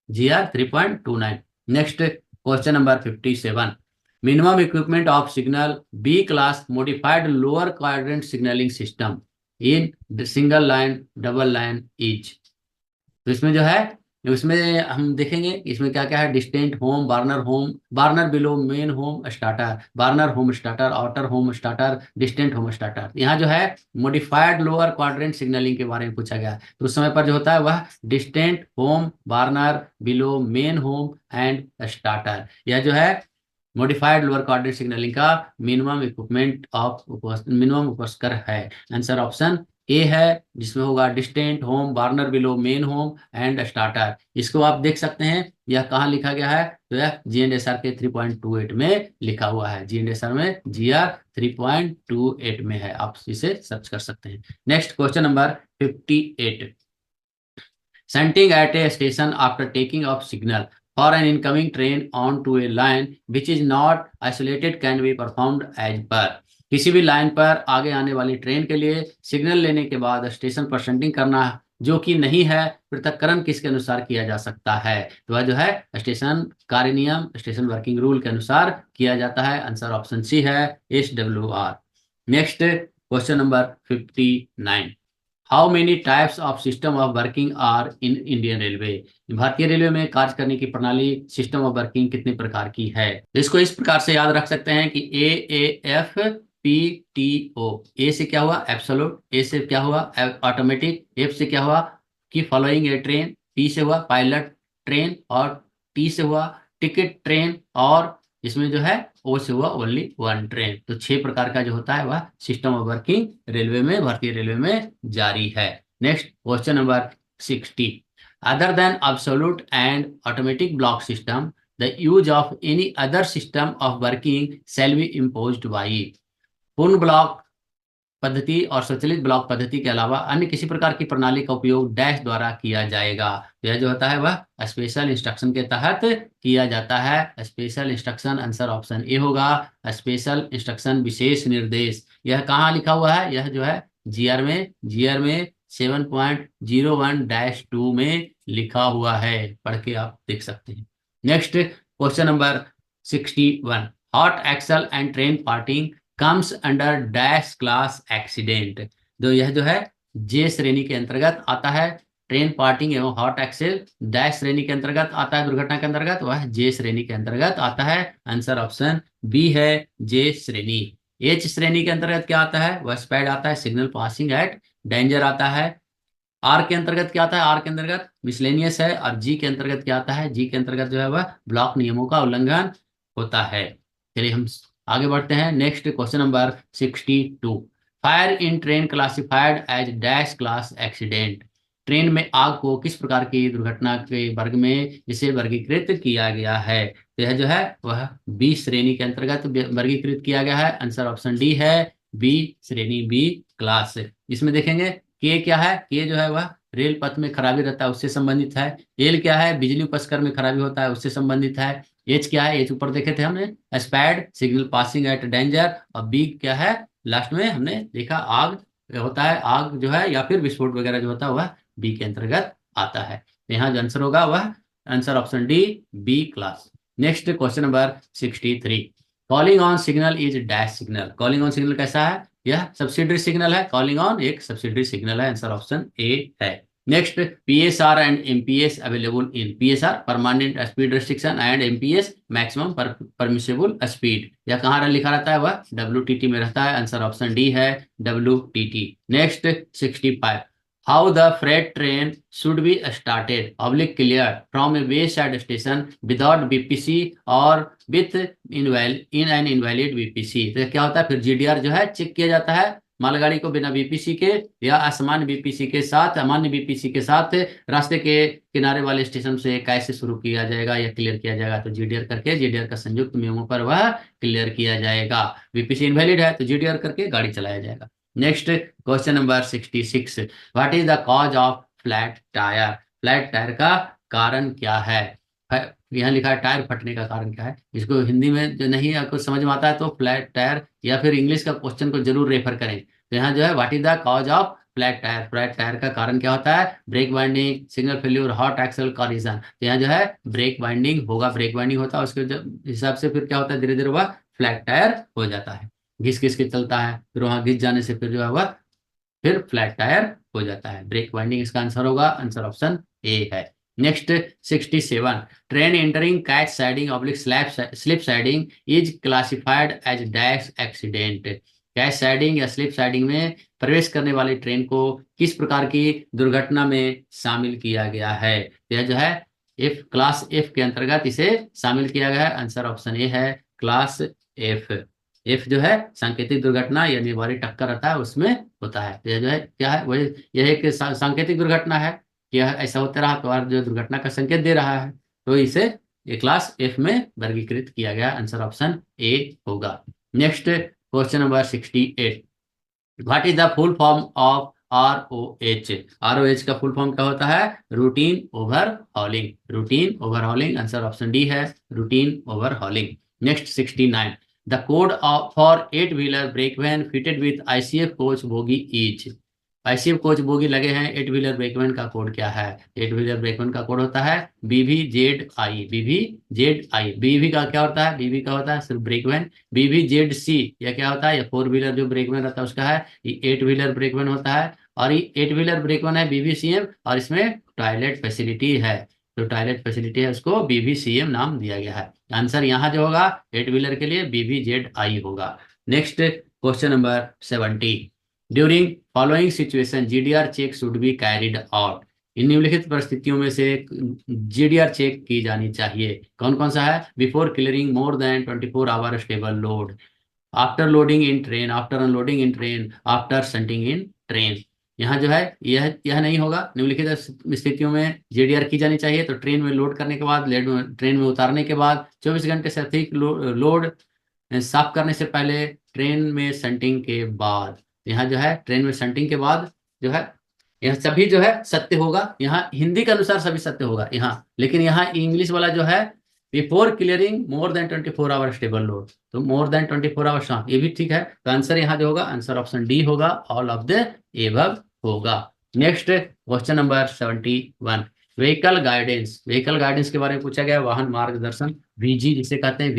[SPEAKER 1] GR 3.29। Next question number 57। Minimum equipment of signal B class modified lower quadrant signalling system in single line double line each, तो इसमें जो है उसमें हम देखेंगे इसमें क्या क्या है, distant home, burner below main home starter, burner home starter, outer home starter, distant home starter. यहाँ जो है मॉडिफाइड लोअर क्वाड्रेंट सिग्नलिंग के बारे में पूछा गया है, तो उस समय पर जो होता है वह distant home, burner below main home and starter. यह जो है मॉडिफाइड लोअर कोऑर्डिनेट सिग्नलिंग का मिनिमम उपस्कर है। आंसर ऑप्शन ए है, जिसमें होगा distant home, Warner below, main home and starter. इसको आप देख सकते हैं, यह कहाँ लिखा गया है, तो यह GNSR के 3.28 में लिखा हुआ है। GNSR में GR 3.28 में है, आप इसे सर्च कर सकते हैं। Next question number 58। Shunting at a station after taking off signal for an incoming train onto a line which is not isolated can be performed as per। किसी भी लाइन पर आगे आने वाली ट्रेन के लिए सिग्नल लेने के बाद स्टेशन पर शंटिंग करना जो कि नहीं है, पृथक्करण किसके अनुसार किया जा सकता है, तो वह जो है स्टेशन कार्य नियम, स्टेशन वर्किंग रूल के अनुसार किया जाता है। आंसर ऑप्शन सी है, SWR। Next question number 59। How many types of system of working are in Indian railway. भारतीय रेलवे में कार्य करने की प्रणाली, सिस्टम ऑफ वर्किंग कितने प्रकार की है, तो इसको इस प्रकार से याद रख सकते हैं कि AAFPTO। ए से क्या हुआ, एब्सोल्यूट। ए से क्या हुआ, ऑटोमेटिक। एफ से क्या हुआ कि फॉलोइंग ए ट्रेन। पी से हुआ पायलट ट्रेन, और टी से हुआ टिकट ट्रेन, और इसमें जो है ओ से हुआ ओनली वन ट्रेन। तो 6 प्रकार का जो होता है वह सिस्टम ऑफ वर्किंग रेलवे में, भारतीय रेलवे में जारी है। Next question number 60। Other than absolute and automatic block system the use of any other system of working shall be imposed by. पूर्ण ब्लॉक पद्धति और स्वचालित ब्लॉक पद्धति के अलावा अन्य किसी प्रकार की प्रणाली का उपयोग डैश द्वारा किया जाएगा। यह जो होता है वह स्पेशल इंस्ट्रक्शन के तहत किया जाता है। Special instruction, answer option A होगा। स्पेशल इंस्ट्रक्शन, विशेष निर्देश, यह कहाँ लिखा हुआ है, यह जो है जीआर में 7.01-2 में लिखा हुआ है, पढ़ के आप देख सकते हैं। Next question number 61। Hot axle and train parting comes under dash class accident. तो यह जो है जे श्रेणी के अंतर्गत आता है। ट्रेन पार्टिंग एवं हॉट एक्सेल डैश श्रेणी के अंतर्गत आता है, दुर्घटना के अंतर्गत वह जे श्रेणी के अंतर्गत आता है। आंसर ऑप्शन बी है, जे श्रेणी। एच श्रेणी के अंतर्गत क्या आता है, वह स्पैड आता है, सिग्नल पासिंग एट डेंजर आता है। आर के अंतर्गत क्या आता है, आर के अंतर्गत मिसलेनियस है। और जी के अंतर्गत क्या आता है, जी के अंतर्गत जो है वह ब्लॉक नियमों का उल्लंघन होता है। चलिए हम आगे बढ़ते हैं। Next question number 62। Fire in train classified as dash class accident. Train में आग को किस प्रकार की दुर्घटना के वर्ग में इसे वर्गीकृत किया गया है, तो यह जो है वह बी श्रेणी के अंतर्गत वर्गीकृत किया गया है। आंसर ऑप्शन डी है, बी श्रेणी, बी क्लास। इसमें देखेंगे के क्या है, के जो है वह रेल पथ में खराबी रहता है उससे संबंधित है। एल क्या है, बिजली उपस्कर में खराबी होता है उससे संबंधित है। एच क्या है, एच ऊपर देखे थे हमने, स्पैड, सिग्नल पासिंग एट डेंजर। और बी क्या है, लास्ट में हमने देखा आग होता है, आग जो है या फिर विस्फोट वगैरह जो होता है वह बी के अंतर्गत आता है। तो यहाँ जो आंसर होगा वह answer option D, B class. Next question number 63। Calling on signal is dash signal. Calling on signal कैसा है, यह सब्सिडरी सिग्नल है। कॉलिंग ऑन एक सब्सिडरी सिग्नल है। आंसर ऑप्शन ए है। Next, PSR and MPS available in. PSR permanent speed restriction and MPS maximum permissible speed. यह कहाँ लिखा रहता है, वह WTT में रहता है। आंसर ऑप्शन डी है, WTT। Next 65। How the freight train should be started oblique clear from A way side station without BPC और with in an invalid BPC। तो क्या होता है, फिर GDR जो है चेक किया जाता है मालगाड़ी को बिना BPC के या असामान्य BPC के साथ, अमान्य BPC के साथ रास्ते के किनारे वाले स्टेशन से कैसे शुरू किया जाएगा या क्लियर किया जाएगा। तो GDR करके, GDR का संयुक्त मेमो पर वह क्लियर किया जाएगा। BPC इनवैलिड है तो GDR करके गाड़ी चलाया जाएगा। Next question number 66। What is the cause of flat tyre. Flat tyre का कारण क्या है, यहाँ लिखा है टायर फटने का कारण क्या है। इसको हिंदी में जो नहीं आपको समझ में आता है तो फ्लैट टायर या फिर इंग्लिश का क्वेश्चन को जरूर रेफर करें। तो यहाँ जो है what is the cause of flat tyre, flat tyre का कारण क्या होता है, brake binding, signal failure, hot axle, collision. तो यहाँ जो है ब्रेक बाइंडिंग होगा, ब्रेक बाइंडिंग होता है उसके हिसाब से फिर क्या होता है, धीरे धीरे वह फ्लैट टायर हो जाता है। घिस घिस के चलता है, फिर वहां घिस जाने से फिर जो है वह फिर फ्लैट टायर हो जाता है। ब्रेक बाइंडिंग इसका आंसर होगा। आंसर ऑप्शन ए है। Next 67। Train entering catch siding oblique slip siding is classified as dash accident. Catch siding या स्लिप साइडिंग में प्रवेश करने वाली ट्रेन को किस प्रकार की दुर्घटना में शामिल किया गया है, यह जो है क्लास F के अंतर्गत इसे शामिल किया गया है। आंसर ऑप्शन ए है, क्लास एफ। एफ जो है सांकेतिक दुर्घटना या निवारी टक्कर रहता है उसमें होता है। तो यह जो है क्या है, वही यह एक सांकेतिक दुर्घटना है कि यह ऐसा होता रहा तो और जो दुर्घटना का संकेत दे रहा है, तो इसे ये क्लास एफ में वर्गीकृत किया गया। आंसर ऑप्शन ए होगा। Next question number 68। What is the full form of ROH? ROH का फुल फॉर्म क्या होता है? Routine overhauling. Routine overhauling answer option D है, routine overhauling. Next 69। The code for 8 wheeler brake van fitted with ICF coach bogie is. ICF coach bogie लगे हैं 8 wheeler brake van का code क्या है? 8 wheeler brake van का code होता है BVZI। BVZI। BV का क्या होता है? BV का होता है सिर्फ ब्रेक वैन। BVZC यह क्या होता है? ये 4 व्हीलर जो ब्रेक वैन रहता है उसका है। ये 8 व्हीलर ब्रेक वैन होता है और ये 8 व्हीलर ब्रेक वैन है BVCM और इसमें टॉयलेट फैसिलिटी है। जो टॉयलेट फैसिलिटी है उसको BVCM नाम दिया गया है। आंसर यहाँ जो होगा 8 व्हीलर के लिए BVZI होगा। Next question number 70। During following situation GDR check should be carried out. इन निम्नलिखित परिस्थितियों में से GDR चेक की जानी चाहिए। कौन कौन सा है? Before clearing more than 24 hour stable load, after loading in train, after unloading in train, after shunting in train. यहाँ जो है यह नहीं होगा। निम्नलिखित स्थितियों में GDR की जानी चाहिए तो ट्रेन में लोड करने के बाद, ट्रेन में उतारने के बाद, 24 घंटे से अधिक लोड साफ करने से पहले, ट्रेन में शंटिंग के बाद। यहाँ जो है ट्रेन में शंटिंग के बाद जो है यह सभी जो है सत्य होगा। यहाँ हिंदी के अनुसार सभी सत्य होगा यहाँ, लेकिन यहाँ इंग्लिश वाला जो है before clearing more than 24 hour stable load, तो मोर देन 24 आवर्स, हाँ ये भी ठीक है। तो आंसर यहाँ जो होगा आंसर ऑप्शन डी होगा, ऑल ऑफ द एबव होगा। Next question number 71। Vehicle guidance. Vehicle guidance के बारे में पूछा गया। वाहन मार्गदर्शन, VG जिसे कहते हैं,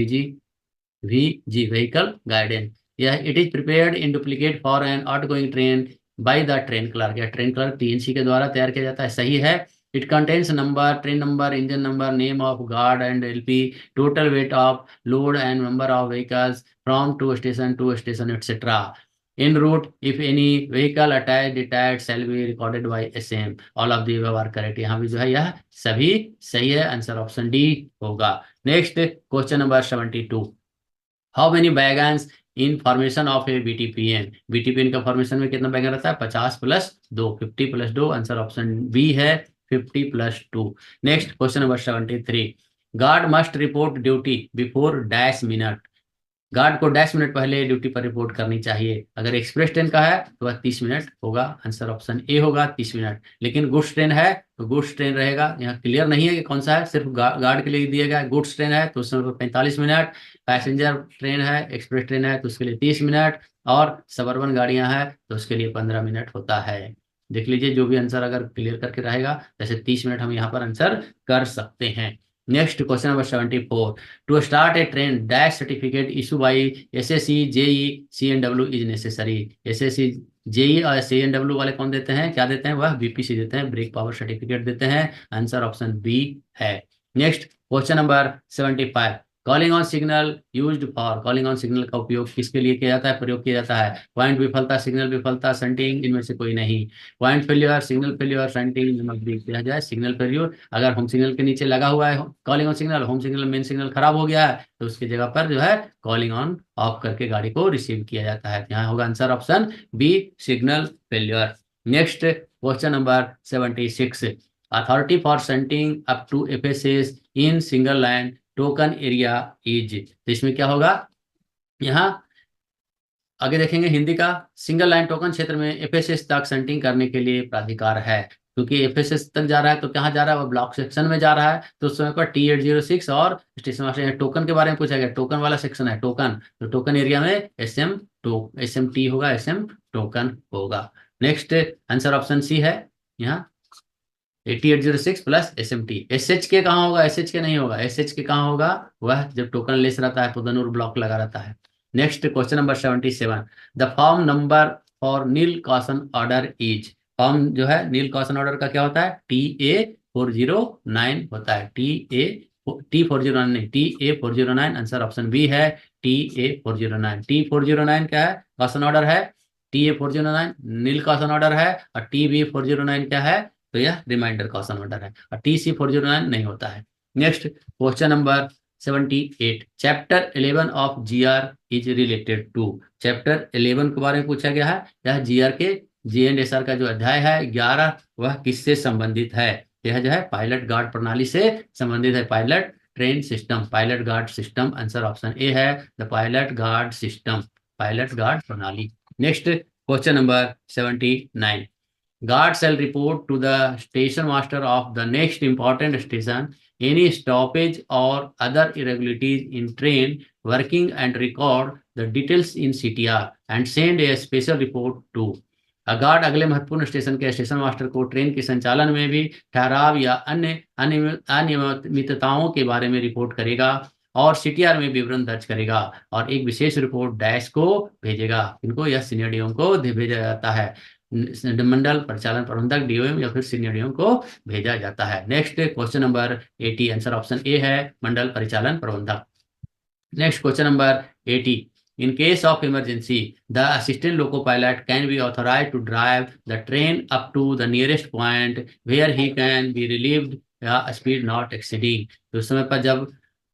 [SPEAKER 1] VG व्हीकल गाइडेंस। यह it is prepared in duplicate for an out going train by the train clerk. या ट्रेन क्लर्क TNC के द्वारा तैयार किया जाता है, सही है। It contains number, train number, engine number, name of guard and LP, total weight of load and number of vehicles from to station etcetera. In route if any vehicle attach detach shall be recorded by SM। All of the above are correct. यहाँ भी जो है यह सभी सही है, answer option D होगा। Next question number 72। How many wagons in formation of a BTPN। BTPN का फॉर्मेशन में कितना बैगन रहता है? 50 + 2, 50 + 2, आंसर ऑप्शन बी है, 50 + 2। Next question number 73। Guard must report duty before dash minute. Guard को डैश मिनट पहले ड्यूटी पर रिपोर्ट करनी चाहिए। अगर एक्सप्रेस ट्रेन का है तो वह 30 मिनट होगा, आंसर ऑप्शन ए होगा, 30 मिनट। लेकिन गुड्स ट्रेन है तो गुड्स ट्रेन रहेगा। यहाँ क्लियर नहीं है कि कौन सा है, सिर्फ गार्ड के लिए दिया गया है। गुड्स ट्रेन है तो उसमें 45 मिनट, पैसेंजर ट्रेन है, एक्सप्रेस ट्रेन है तो उसके लिए 30 मिनट, और सबअर्बन गाड़ियां हैं तो उसके लिए 15 मिनट होता है। देख लीजिए जो भी आंसर अगर क्लियर करके रहेगा, जैसे 30 मिनट हम यहाँ पर आंसर कर सकते हैं। Next question number 74। To start a train dash certificate issue by SSC JE CNW is necessary. SSC JE और CNW वाले कौन देते हैं, क्या देते हैं? वह BPC देते हैं, ब्रेक पावर सर्टिफिकेट देते हैं, आंसर ऑप्शन बी है। Next question number 75। Calling on signal used for. Calling on signal का उपयोग किसके लिए किया जाता है, प्रयोग किया जाता है? पॉइंट विफलता, सिग्नल विफलता, शंटिंग, इनमें से कोई नहीं। Point failure, signal failure, shunting, किया जाए सिग्नल फेल्यूर। अगर होम सिग्नल के नीचे लगा हुआ है calling on signal, home signal main signal खराब हो गया है तो उसकी जगह पर जो है कॉलिंग ऑन ऑफ करके गाड़ी को रिसीव किया जाता है। यहाँ होगा answer option B, signal failure. Next question number 76। Authority for sending up to FSS in single line token area is. तो इसमें क्या होगा, यहाँ आगे देखेंगे हिंदी का। सिंगल लाइन टोकन क्षेत्र में FSS तक सेंटिंग करने के लिए प्राधिकार है। क्योंकि FSS तक जा रहा है तो कहाँ जा रहा है, वो ब्लॉक सेक्शन में जा रहा है, तो उस समय पर T806 और स्टेशन मास्टर टोकन के बारे में पूछा गया। टोकन वाला सेक्शन है टोकन, तो टोकन एरिया में SMT होगा, SM टोकन होगा। नेक्स्ट आंसर ऑप्शन सी है यहाँ, 8806 + SMT। SH के कहाँ होगा, SH के नहीं होगा। SH के कहाँ होगा, वह जब टोकन लेस रहता है तो धनुर ब्लॉक लगा रहता है। Next question number 77। The form number for nil caution order is. Form जो है नील कॉशन ऑर्डर का क्या होता है, TA409 होता है। T409 नहीं, TA409, आंसर ऑप्शन बी है, TA409। T409 क्या है, कॉशन ऑर्डर है। TA409 नील कॉशन ऑर्डर है, और TB409 क्या है, तो यह रिमाइंडर कॉशन ऑर्डर है, और TC409 नहीं होता है। Next question number 78 chapter 11 of GR is related to. Chapter 11 के बारे में पूछा गया है। यह जीआर के GNSR का जो अध्याय है 11 वह किससे संबंधित है? यह जो है पायलट गार्ड प्रणाली से संबंधित है। Pilot train system, pilot guard system. Answer option A है the pilot guard system, pilot guard प्रणाली। Next question number 79। Guard shall report to the station master of the next important station any stoppage or other irregularities in train working and record the details in CTR and send a special report to। Guard अगले महत्वपूर्ण station के station master को train के संचालन में भी ठहराव या अन्य अनियमितताओं के बारे में रिपोर्ट करेगा और CTR में विवरण दर्ज करेगा और एक विशेष रिपोर्ट डैश को भेजेगा। इनको या सीनियर डीओ को भेजा जाता है। मंडल परिचालन प्रबंधक DOM या फिर सीनियर DOM को भेजा जाता है। Next question number 80 answer option A है मंडल परिचालन प्रबंधक। Next question number 80। In case of emergency, the assistant loco pilot can be authorized to drive the train up to the nearest point where he can be relieved या speed not exceeding। तो उस समय पर जब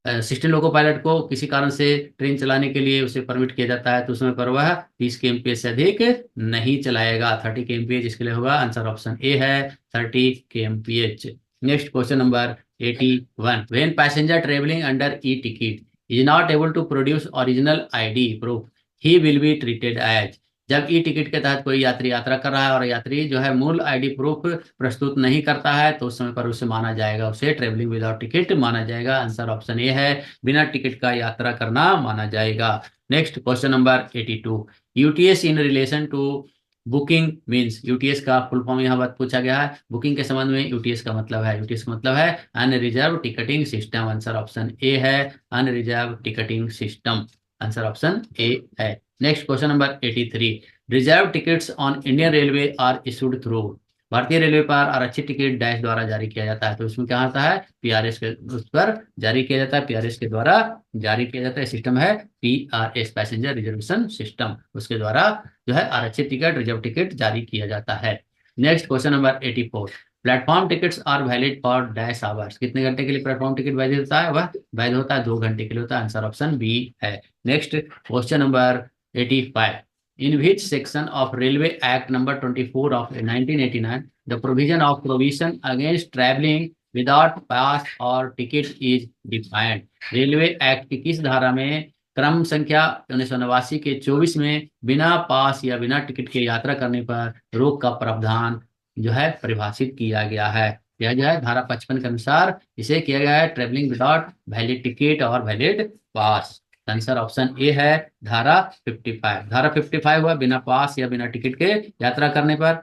[SPEAKER 1] assistant loco pilot को किसी कारण से ट्रेन चलाने के लिए उसे परमिट किया जाता है तो उस समय पर वह 30 kmph से अधिक नहीं चलाएगा। 30 kmph इसके लिए होगा। आंसर ऑप्शन ए है 30 kmph। Next question number 81। When passenger traveling under e-ticket is not able to produce original ID proof, he will be treated as। जब ई टिकट के तहत कोई यात्री यात्रा कर रहा है और यात्री जो है मूल ID प्रूफ प्रस्तुत नहीं करता है तो उस समय पर उसे माना जाएगा, उसे ट्रेवलिंग विदाउट टिकट माना जाएगा। आंसर ऑप्शन ए है बिना टिकट का यात्रा करना माना जाएगा। Next question number 82। UTS in relation to booking means. UTS का फुल फॉर्म यहाँ बात पूछा गया है। बुकिंग के संबंध में UTS का मतलब है, UTS का मतलब है unreserve ticketing system. Answer option A है unreserve ticketing system. Answer option A है। Next question number 83। Reserve tickets on Indian railway are issued through. भारतीय रेलवे पर आरक्षित टिकट डैश द्वारा जारी किया जाता है। तो इसमें क्या होता है PRS के उस पर जारी किया जाता है, PRS के द्वारा जारी किया जाता है। सिस्टम है PRS पैसेंजर रिजर्वेशन सिस्टम, उसके द्वारा जो है आरक्षित टिकट रिजर्व टिकट जारी किया जाता है। Next question number 84। Platform tickets are valid for dash hours. कितने घंटे के लिए प्लेटफॉर्म टिकट वैलिड होता है? वह वैलिड होता है 2 घंटे के लिए होता है। आंसर ऑप्शन बी है। Next question number 85। In which section of Railway Act number 24 of 1989 the provision of provision against travelling without pass or ticket is defined। Railway act की किस धारा में क्रम संख्या 1989 के 24 में बिना पास या बिना टिकट के यात्रा करने पर रोक का प्रावधान जो है परिभाषित किया गया है? यह जो है धारा 55 के अनुसार इसे किया गया है ट्रेवलिंग विदाउट वैलिड टिकट और valid pass. Answer option A है धारा 55। धारा 55 हुआ बिना पास या बिना टिकट के यात्रा करने पर।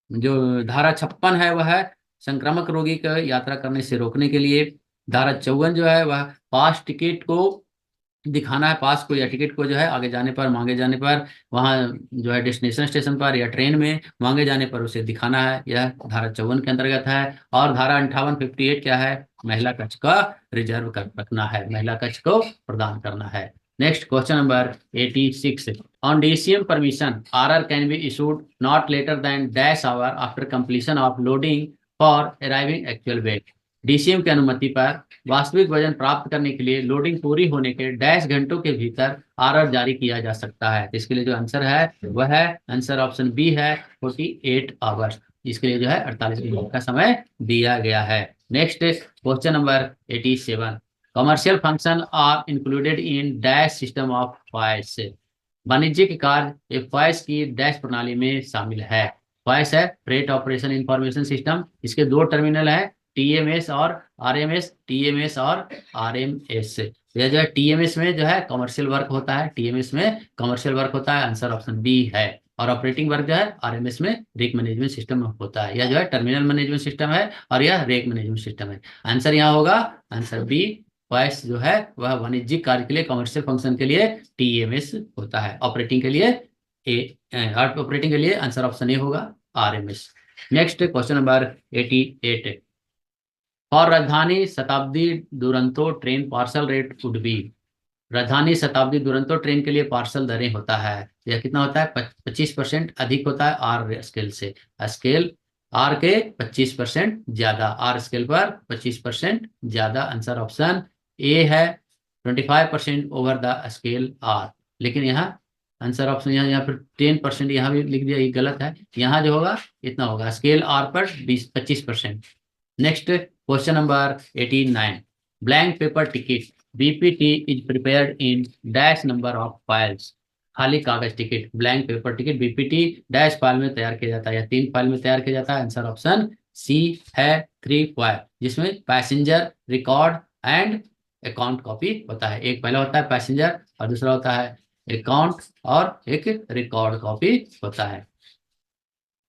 [SPEAKER 1] जो धारा 56 है वह है संक्रामक रोगी को यात्रा करने से रोकने के लिए। धारा 54 जो है वह पास टिकट को दिखाना है, पास को या टिकट को जो है आगे जाने पर मांगे जाने पर वहाँ जो है डेस्टिनेशन स्टेशन पर या ट्रेन में मांगे जाने पर उसे दिखाना है। यह धारा 54 के अंतर्गत है। और धारा 58 क्या है? महिला कक्ष का रिजर्व कर रखना है, महिला कक्ष को प्रदान करना है। Next question number 86। On DCM permission RR can be issued not later than dash hour after completion of loading for arriving actual weight. DCM की अनुमति पर वास्तविक वजन प्राप्त करने के लिए लोडिंग पूरी होने के डैश घंटों के भीतर RR जारी किया जा सकता है। इसके लिए जो आंसर है वह है आंसर ऑप्शन बी है 48 आवर्स। इसके लिए जो है 48 मिनट का समय दिया गया है। Next question number 87। Commercial function are included in dash system of FOIS. वाणिज्यिक कार्य एक फॉयस की डैश प्रणाली में शामिल है। फॉयस है फ्रेट ऑपरेशन इंफॉर्मेशन सिस्टम। इसके 2 टर्मिनल है TMS और RMS। TMS और RMS। यह जो है TMS में जो है कमर्शियल वर्क होता है, TMS में कमर्शियल वर्क होता है। आंसर ऑप्शन बी है। और ऑपरेटिंग वर्क जो है RMS में रेक मैनेजमेंट सिस्टम होता है। यह जो है टर्मिनल मैनेजमेंट सिस्टम है और यह रेक मैनेजमेंट सिस्टम है। आंसर यहाँ होगा आंसर बी। फॉयस जो है वह वाणिज्यिक कार्य के लिए कमर्शियल फंक्शन के लिए TMS होता है। ऑपरेटिंग के लिए आंसर ऑप्शन ए होगा RMS। Next question number 88। और राजधानी शताब्दी Duronto train parcel rate would be. राजधानी शताब्दी दुरंतो ट्रेन के लिए पार्सल दरें होता है, यह कितना होता है? 25% अधिक होता है आर स्केल से। स्केल आर के 25% ज्यादा, आर स्केल पर 25% ज्यादा। आंसर ऑप्शन ए है 25% ओवर द स्केल आर, लेकिन यहाँ आंसर ऑप्शन यहाँ पर 10% यहाँ भी लिख दिया, ये गलत है। यहाँ जो होगा इतना होगा, स्केल आर पर 25%। Next question number 89, blank paper ticket BPT is prepared in dash number of files. खाली कागज ticket, blank paper ticket BPT dash file में तैयार किया जाता है या 3 फाइल में तैयार किया जाता है। आंसर ऑप्शन सी है 3 फाइल, जिसमें passenger record and account copy होता है। एक पहला होता है पैसेंजर और दूसरा होता है अकाउंट और एक रिकॉर्ड कॉपी होता है।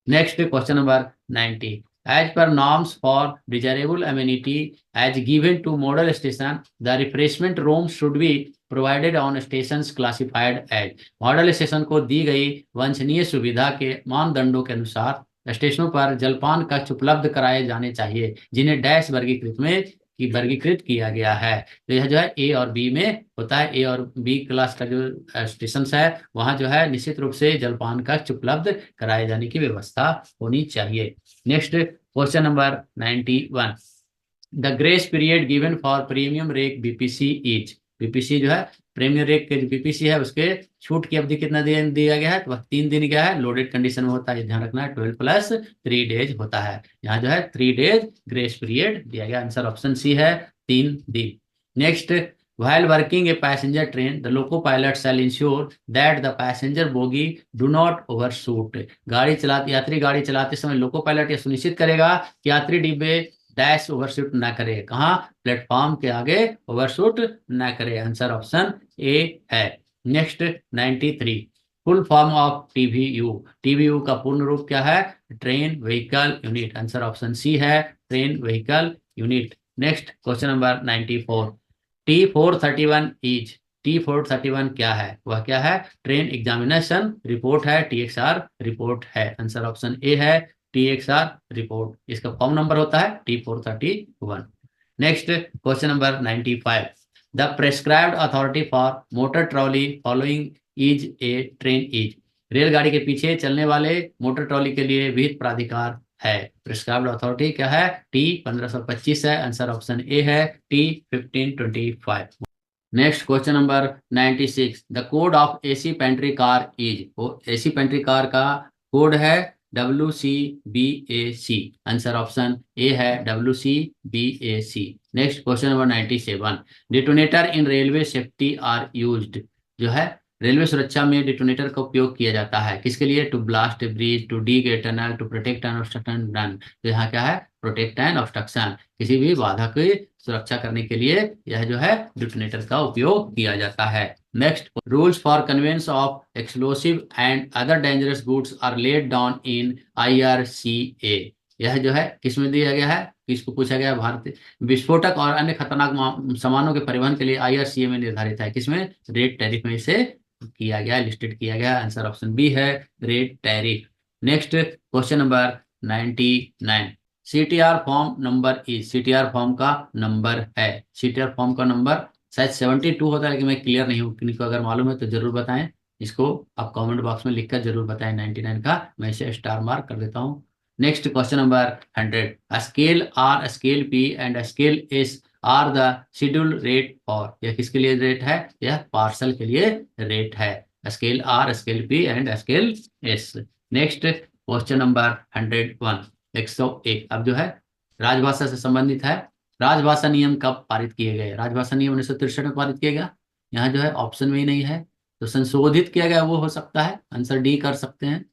[SPEAKER 1] Next question number 90, as per norms for desirable amenity as given to model station the refreshment room should be provided on station classified as. Model station को दी गई वांछनीय सुविधा के मानदंडों के अनुसार स्टेशनों पर जलपान कक्ष उपलब्ध कराए जाने चाहिए, जिन्हें डैश वर्गीकृत किया गया है। तो यह जो है ए और बी में होता है। ए और बी क्लास का जो स्टेशन है वहाँ जो है निश्चित रूप से जलपान कक्ष उपलब्ध कराए जाने की व्यवस्था होनी चाहिए। Next question number 91, the grace period given for premium rake BPC is. BPC जो है प्रीमियम रेक के जो बीपीसी है उसके छूट की अवधि कितना दिया गया है, तो वह 3 दिन गया है। लोडेड कंडीशन में होता है, ध्यान रखना है। 12 + 3 डेज होता है। यहाँ जो है 3 डेज ग्रेस पीरियड दिया गया। आंसर ऑप्शन सी है 3 दिन। Next, while working a passenger train the loco pilot shall ensure that the passenger bogie do not overshoot। यात्री गाड़ी चलाते समय लोको पायलट यह सुनिश्चित करेगा कि यात्री डिब्बे डैश ओवरशूट ना करे। कहाँ? प्लेटफॉर्म के आगे ओवरशूट ना करे। आंसर ऑप्शन ए है। Next 93, full form of TVU. TVU का पूर्ण रूप क्या है? Train vehicle unit. Answer option C है train vehicle unit. Next question number 94, T431 is. T431 क्या है? वह क्या है? ट्रेन एग्जामिनेशन रिपोर्ट है, TXR रिपोर्ट है। आंसर ऑप्शन ए है TXR रिपोर्ट। इसका फॉर्म नंबर होता है T431। Next question number 95, the prescribed authority for motor trolley following is A train is. रेलगाड़ी के पीछे चलने वाले मोटर ट्रॉली के लिए विहित प्राधिकार है। प्रिस्क्राइब्ड अथॉरिटी क्या है? T1525 है। आंसर ऑप्शन ए है T1525। Next question number 96, the code of AC pantry car is. वो एसी पेंट्री कार का कोड है WCBAC। आंसर ऑप्शन ए है WCBAC। Next question number 97, detonator in railway safety are used. जो है railway सुरक्षा में detonator का उपयोग किया जाता है। किसके लिए? To blast bridge, to dig a tunnel, to protect and obstruction done. तो यहाँ क्या है? प्रोटेक्ट एंड ऑब्स्ट्रक्शन, किसी भी बाधा की सुरक्षा करने के लिए यह जो है डिटोनेटर का उपयोग किया जाता है। Next, rules for conveyance of explosive and other dangerous goods are laid down in IRCA। यह जो है किसमें दिया गया है? किसको पूछा गया? भारतीय विस्फोटक और अन्य खतरनाक सामानों के परिवहन के लिए IRCA में निर्धारित है। किसमें? रेट टैरिफ में इसे किया गया, लिस्टेड किया गया। आंसर ऑप्शन बी है rate tariff. Next question number 99, CTR form number is. CTR form का नंबर है, CTR फॉर्म का नंबर शायद 72 होता है, लेकिन मैं क्लियर नहीं हूँ। किनको अगर मालूम है तो जरूर बताएं। इसको आप कमेंट बॉक्स में लिखकर जरूर बताएं। 99 का मैं इसे स्टार मार्क कर देता हूँ। Next question number 100, scale R, scale P and scale S are the schedule rate for. यह किसके लिए रेट है? यह पार्सल के लिए रेट है। Scale R, scale P and scale S। Next question number 101, 101 अब जो है राजभाषा से संबंधित है। राजभाषा नियम कब पारित किए गए? राजभाषा नियम 1963 में पारित किया गया। यहाँ जो है ऑप्शन में ही नहीं है, तो संशोधित किया गया वो हो सकता है। आंसर डी कर सकते हैं।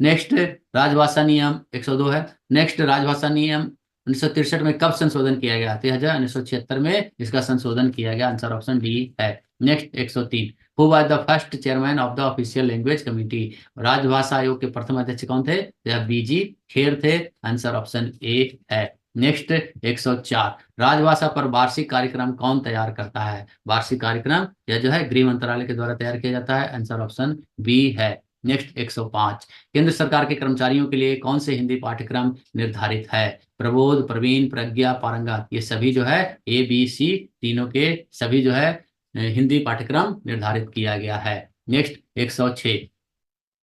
[SPEAKER 1] नेक्स्ट राजभाषा नियम 102 है। नेक्स्ट राजभाषा नियम 1963 में कब संशोधन किया गया? 1976 में इसका संशोधन किया गया। आंसर ऑप्शन डी है। Next 103, who was the first chairman of the official language committee. राजभाषा आयोग के प्रथम अध्यक्ष कौन थे? यह BG खेर थे। आंसर ऑप्शन ए है। नेक्स्ट 104, राजभाषा पर वार्षिक कार्यक्रम कौन तैयार करता है? वार्षिक कार्यक्रम यह जो है गृह मंत्रालय के द्वारा तैयार किया जाता है। आंसर ऑप्शन बी है। नेक्स्ट 105, केंद्र सरकार के कर्मचारियों के लिए कौन से हिंदी पाठ्यक्रम निर्धारित है? प्रबोध, प्रवीण, प्रज्ञा, पारंगत, ये सभी जो है ABC तीनों के सभी जो है हिंदी पाठ्यक्रम निर्धारित किया गया है। नेक्स्ट 106,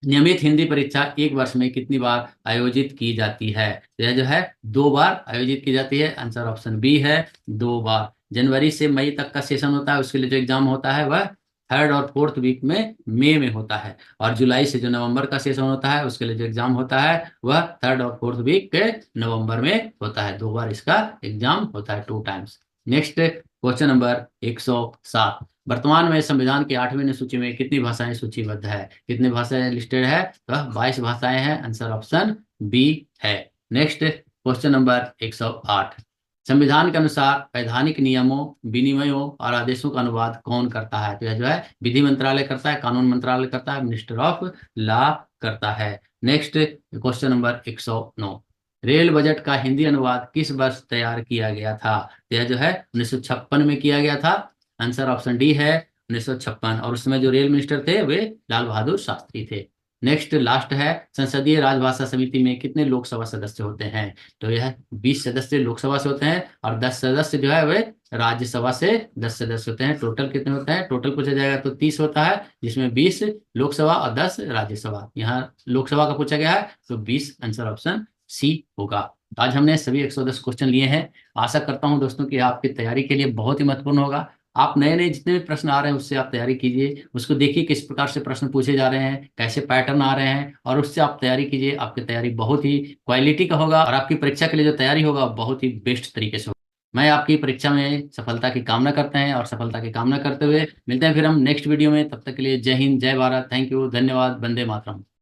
[SPEAKER 1] नियमित हिंदी परीक्षा एक वर्ष में कितनी बार आयोजित की जाती है? यह जो है 2 बार आयोजित की जाती है। आंसर ऑप्शन बी है 2 बार। जनवरी से मई तक का सेशन होता है, उसके लिए जो एग्जाम होता है वह 3rd और 4th वीक में मई में होता है। और जुलाई से जो नवंबर का सेशन होता है उसके लिए जो एग्जाम होता है वह 3rd और 4th वीक के नवंबर में होता है। 2 बार इसका एग्जाम होता है, 2 टाइम्स। Next question number 107। वर्तमान में संविधान की 8वीं अनुसूची में कितनी भाषाएं सूचीबद्ध है? कितनी भाषाएं लिस्टेड है? तो 22 भाषाएं हैं। आंसर ऑप्शन बी है। Next question number 108। संविधान के अनुसार वैधानिक नियमों, विनिमयों और आदेशों का अनुवाद कौन करता है? तो यह जो है विधि मंत्रालय करता है, कानून मंत्रालय करता है, मिनिस्टर ऑफ लॉ करता है। Next question number 109। Rail budget का हिंदी अनुवाद किस वर्ष तैयार किया गया था? तो यह जो है 1956 में किया गया था। आंसर ऑप्शन डी है 1956। और उसमें जो रेल मिनिस्टर थे वे लाल बहादुर शास्त्री थे। नेक्स्ट लास्ट है, संसदीय राजभाषा समिति में कितने लोकसभा सदस्य होते हैं? तो यह 20 सदस्य लोकसभा से होते हैं और 10 सदस्य जो है वे राज्यसभा से 10 सदस्य होते हैं। टोटल कितने होते हैं? टोटल पूछा जाएगा तो 30 होता है, जिसमें 20 लोकसभा और 10 राज्यसभा। यहाँ लोकसभा का पूछा गया है तो 20। आंसर ऑप्शन सी होगा। तो आज हमने सभी 110 क्वेश्चन लिए हैं। आशा करता हूं दोस्तों कि आपकी तैयारी के लिए बहुत ही महत्वपूर्ण होगा। आप नए नए जितने भी प्रश्न आ रहे हैं उससे आप तैयारी कीजिए, उसको देखिए किस प्रकार से प्रश्न पूछे जा रहे हैं, कैसे पैटर्न आ रहे हैं, और उससे आप तैयारी कीजिए। आपकी तैयारी बहुत ही क्वालिटी का होगा और आपकी परीक्षा के लिए जो तैयारी होगा बहुत ही बेस्ट तरीके से होगा। मैं आपकी परीक्षा में सफलता की कामना करते हैं और सफलता की कामना करते हुए मिलते हैं फिर हम नेक्स्ट वीडियो में। तब तक के लिए जय हिंद, जय भारत, थैंक यू, धन्यवाद, वंदे मातरम।